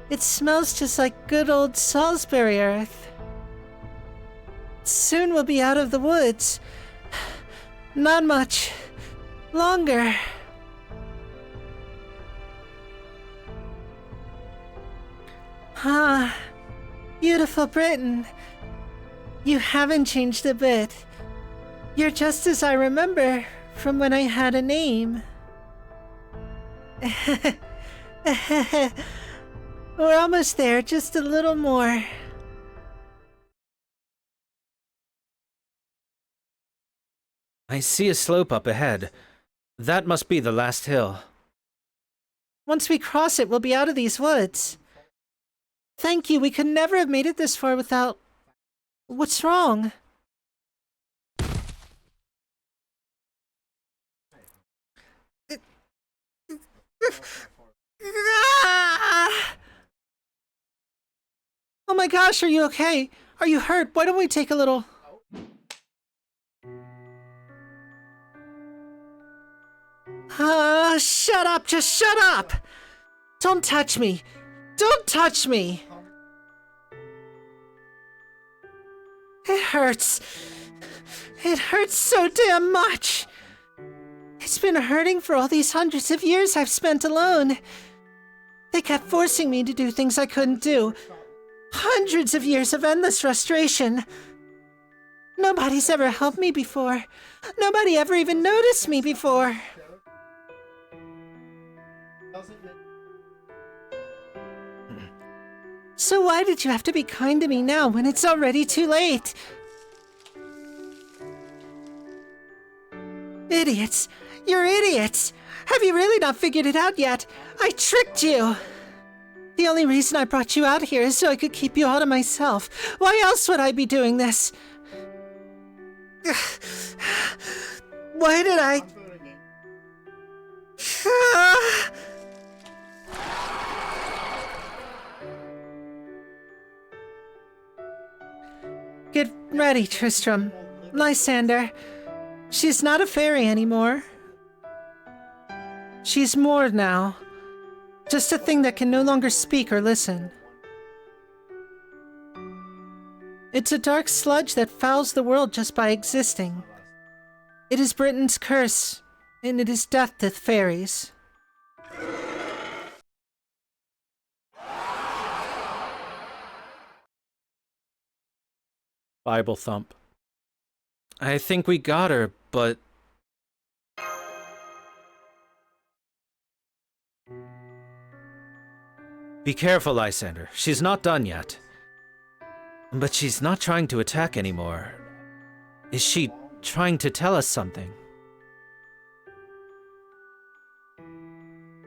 It smells just like good old Salisbury earth. Soon we'll be out of the woods. Not much longer. Ah, beautiful Britain. You haven't changed a bit. You're just as I remember from when I had a name. We're almost there, just a little more. I see a slope up ahead. That must be the last hill. Once we cross it, we'll be out of these woods. Thank you, we could never have made it this far without... What's wrong? Oh my gosh, are you okay? Are you hurt? Why don't we take a little... Shut up! Just shut up! Don't touch me! Don't touch me! It hurts. It hurts so damn much! It's been hurting for all these hundreds of years I've spent alone. They kept forcing me to do things I couldn't do. Hundreds of years of endless frustration. Nobody's ever helped me before. Nobody ever even noticed me before. So why did you have to be kind to me now when it's already too late? Idiots! You're idiots! Have you really not figured it out yet? I tricked you! The The only reason I brought you out here is so I could keep you all to myself. Why else would I be doing this? Why did I... Get ready, Tristram. Lysander. She's not a fairy anymore. She's more now. Just a thing that can no longer speak or listen. It's a dark sludge that fouls the world just by existing. It is Britain's curse, and it is death to fairies. Bible thump. I think we got her, but... Be careful, Lysander. She's not done yet. But she's not trying to attack anymore. Is she trying to tell us something?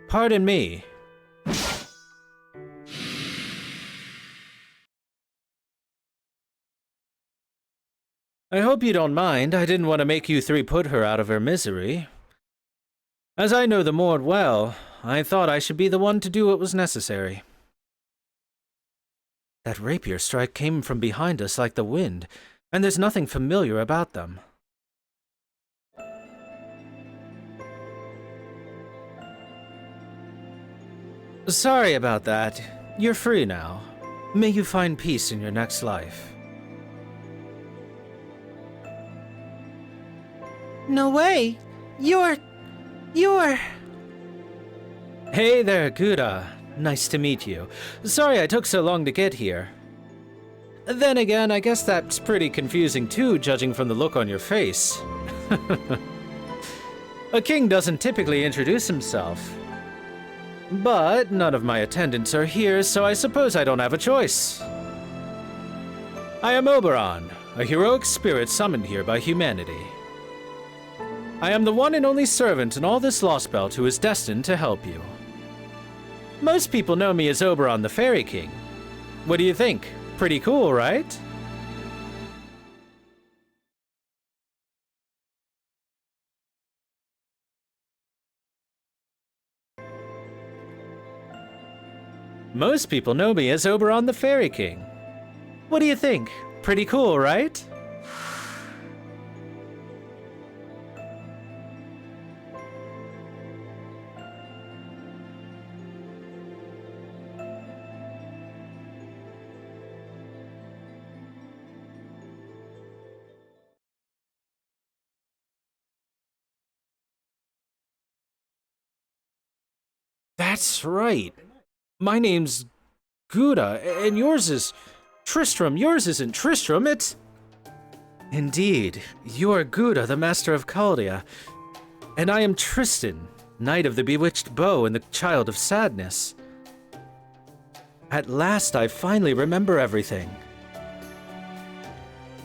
Pardon me. I hope you don't mind. I didn't want to make you three put her out of her misery. As I know the Mord well, I thought I should be the one to do what was necessary. That rapier strike came from behind us like the wind, and there's nothing familiar about them. Sorry about that. You're free now. May you find peace in your next life. No way! You're... Hey there, Gouda. Nice to meet you. Sorry I took so long to get here. Then again, I guess that's pretty confusing too, judging from the look on your face. A king doesn't typically introduce himself. But none of my attendants are here, so I suppose I don't have a choice. I am Oberon, a heroic spirit summoned here by humanity. I am the one and only servant in all this Lostbelt who is destined to help you. Most people know me as Oberon the Fairy King. What do you think? Pretty cool, right? Most people know me as Oberon the Fairy King. What do you think? Pretty cool, right? That's right. My name's Gouda, and yours is Tristram. Yours isn't Tristram, it's... Indeed, you are Gouda, the Master of Chaldea, and I am Tristan, Knight of the Bewitched Bow and the Child of Sadness. At last, I finally remember everything.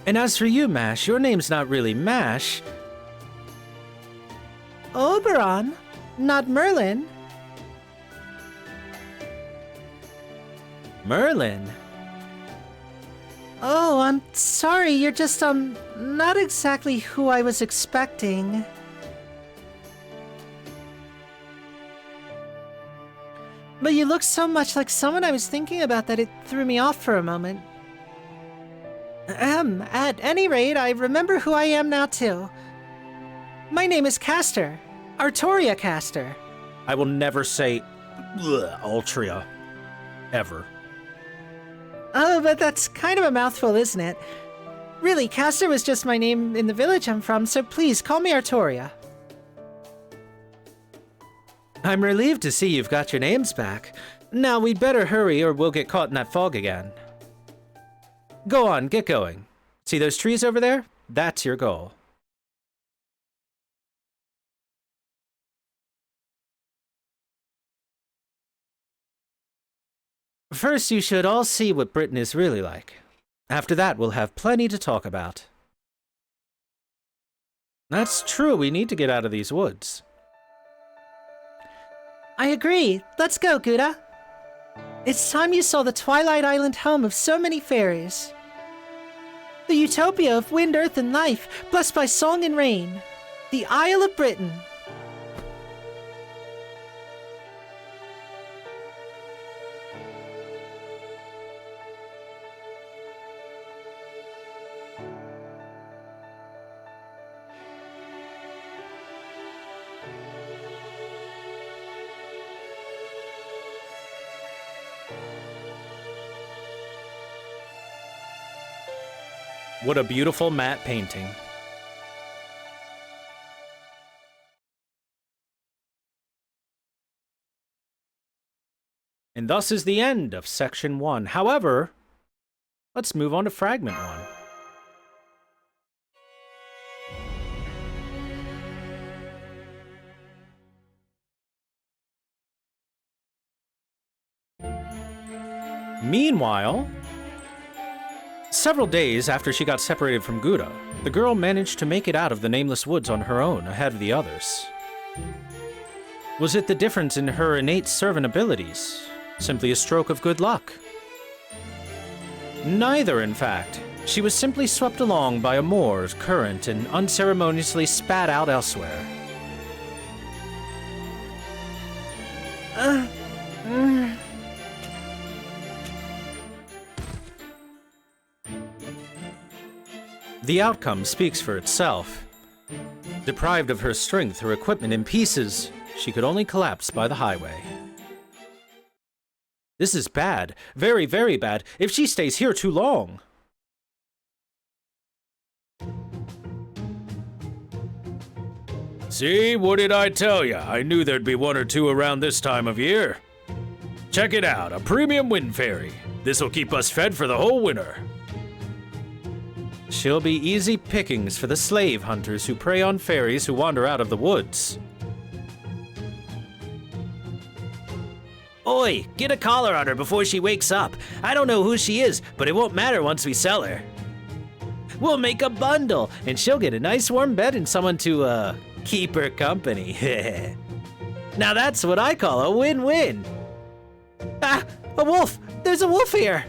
And as for you, Mash, your name's not really Mash. Oberon, not Merlin. Merlin? Oh, I'm sorry, you're just, not exactly who I was expecting. But you look so much like someone I was thinking about that it threw me off for a moment. At any rate, I remember who I am now too. My name is Castor. Artoria Castor. I will never say Altria. Ever. Oh, but that's kind of a mouthful, isn't it? Really, Castor was just my name in the village I'm from, so please call me Artoria. I'm relieved to see you've got your names back. Now we'd better hurry or we'll get caught in that fog again. Go on, get going. See those trees over there? That's your goal. First, you should all see what Britain is really like. After that, we'll have plenty to talk about. That's true, we need to get out of these woods. I agree. Let's go, Gouda. It's time you saw the Twilight Island home of so many fairies. The utopia of wind, earth, and life, blessed by song and rain. The Isle of Britain. What a beautiful matte painting. And thus is the end of Section 1. However, let's move on to Fragment 1. Meanwhile, several days after she got separated from Gouda, the girl managed to make it out of the Nameless Woods on her own, ahead of the others. Was it the difference in her innate servant abilities? Simply a stroke of good luck? Neither, in fact. She was simply swept along by a moor's current and unceremoniously spat out elsewhere. The outcome speaks for itself. Deprived of her strength, her equipment in pieces, she could only collapse by the highway. This is bad. Very, very bad, if she stays here too long. See, what did I tell ya? I knew there'd be one or two around this time of year. Check it out, a premium wind fairy. This'll keep us fed for the whole winter. She'll be easy pickings for the slave hunters who prey on fairies who wander out of the woods. Oi, get a collar on her before she wakes up. I don't know who she is, but it won't matter once we sell her. We'll make a bundle, and she'll get a nice warm bed and someone to, keep her company. Now that's what I call a win-win. Ah, a wolf! There's a wolf here!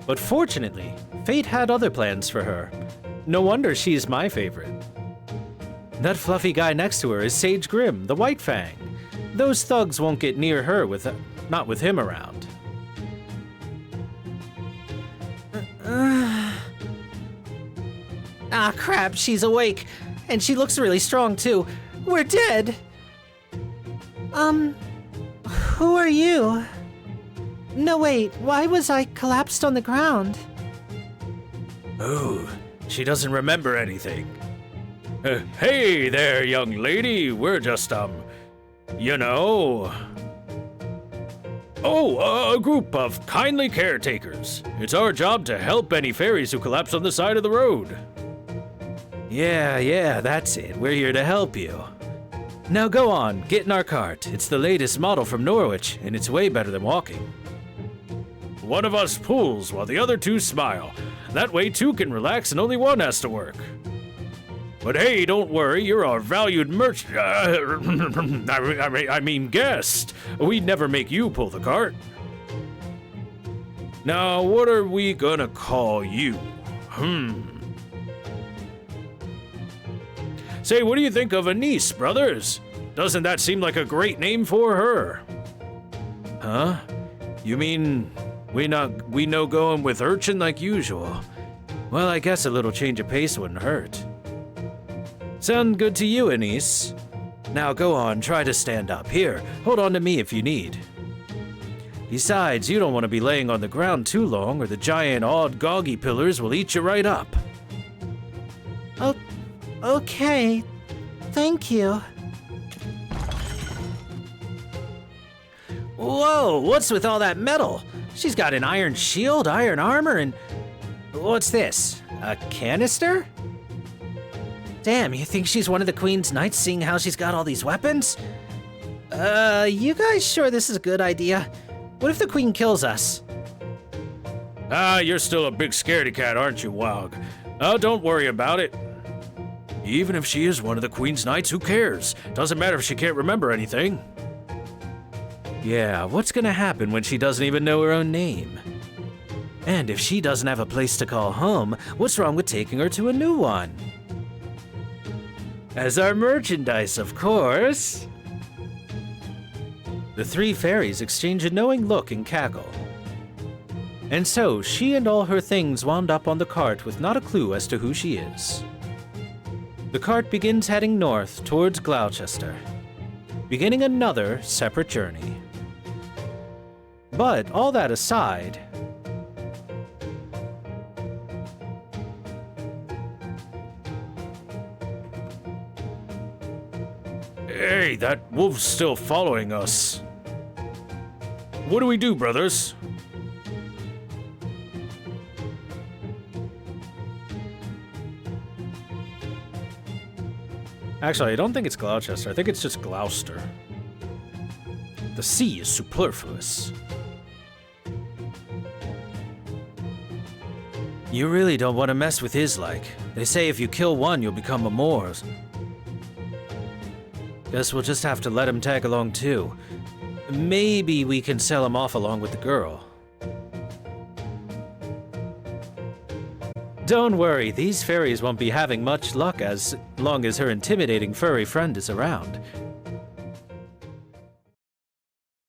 But fortunately, fate had other plans for her. No wonder she's my favorite. That fluffy guy next to her is Sage Grim, the White Fang. Those thugs won't get near her not with him around. Ah, crap, she's awake. And she looks really strong, too. We're dead! Who are you? No, wait, why was I collapsed on the ground? Oh, she doesn't remember anything. Hey there, young lady. We're just, you know... Oh, a group of kindly caretakers. It's our job to help any fairies who collapse on the side of the road. Yeah, that's it. We're here to help you. Now go on, get in our cart. It's the latest model from Norwich, and it's way better than walking. One of us pulls while the other two smile. That way two can relax and only one has to work. But hey, don't worry, you're our valued I mean guest. We'd never make you pull the cart. Now, what are we gonna call you? Say, what do you think of Anise, brothers? Doesn't that seem like a great name for her? Huh? You mean we no going with Urchin like usual? Well, I guess a little change of pace wouldn't hurt. Sound good to you, Anise? Now go on, try to stand up. Here, hold on to me if you need. Besides, you don't want to be laying on the ground too long or the giant odd goggy pillars will eat you right up. Oh, okay. Thank you. Whoa, what's with all that metal? She's got an iron shield, iron armor, and... What's this? A canister? Damn, you think she's one of the Queen's Knights, seeing how she's got all these weapons? You guys sure this is a good idea? What if the Queen kills us? Ah, you're still a big scaredy cat, aren't you, Wog? Oh, don't worry about it. Even if she is one of the Queen's Knights, who cares? Doesn't matter if she can't remember anything. Yeah, what's gonna happen when she doesn't even know her own name? And if she doesn't have a place to call home, what's wrong with taking her to a new one? As our merchandise, of course. The three fairies exchange a knowing look and cackle. And so, she and all her things wound up on the cart with not a clue as to who she is. The cart begins heading north towards Gloucester, beginning another separate journey. But all that aside, Hey, that wolf's still following us. What do we do, brothers? actually, I don't think it's Gloucester. I think it's just Gloucester. The sea is superfluous. You really don't want to mess with his like. They say if you kill one, you'll become a more. Guess we'll just have to let him tag along too. Maybe we can sell him off along with the girl. Don't worry, these fairies won't be having much luck as long as her intimidating furry friend is around.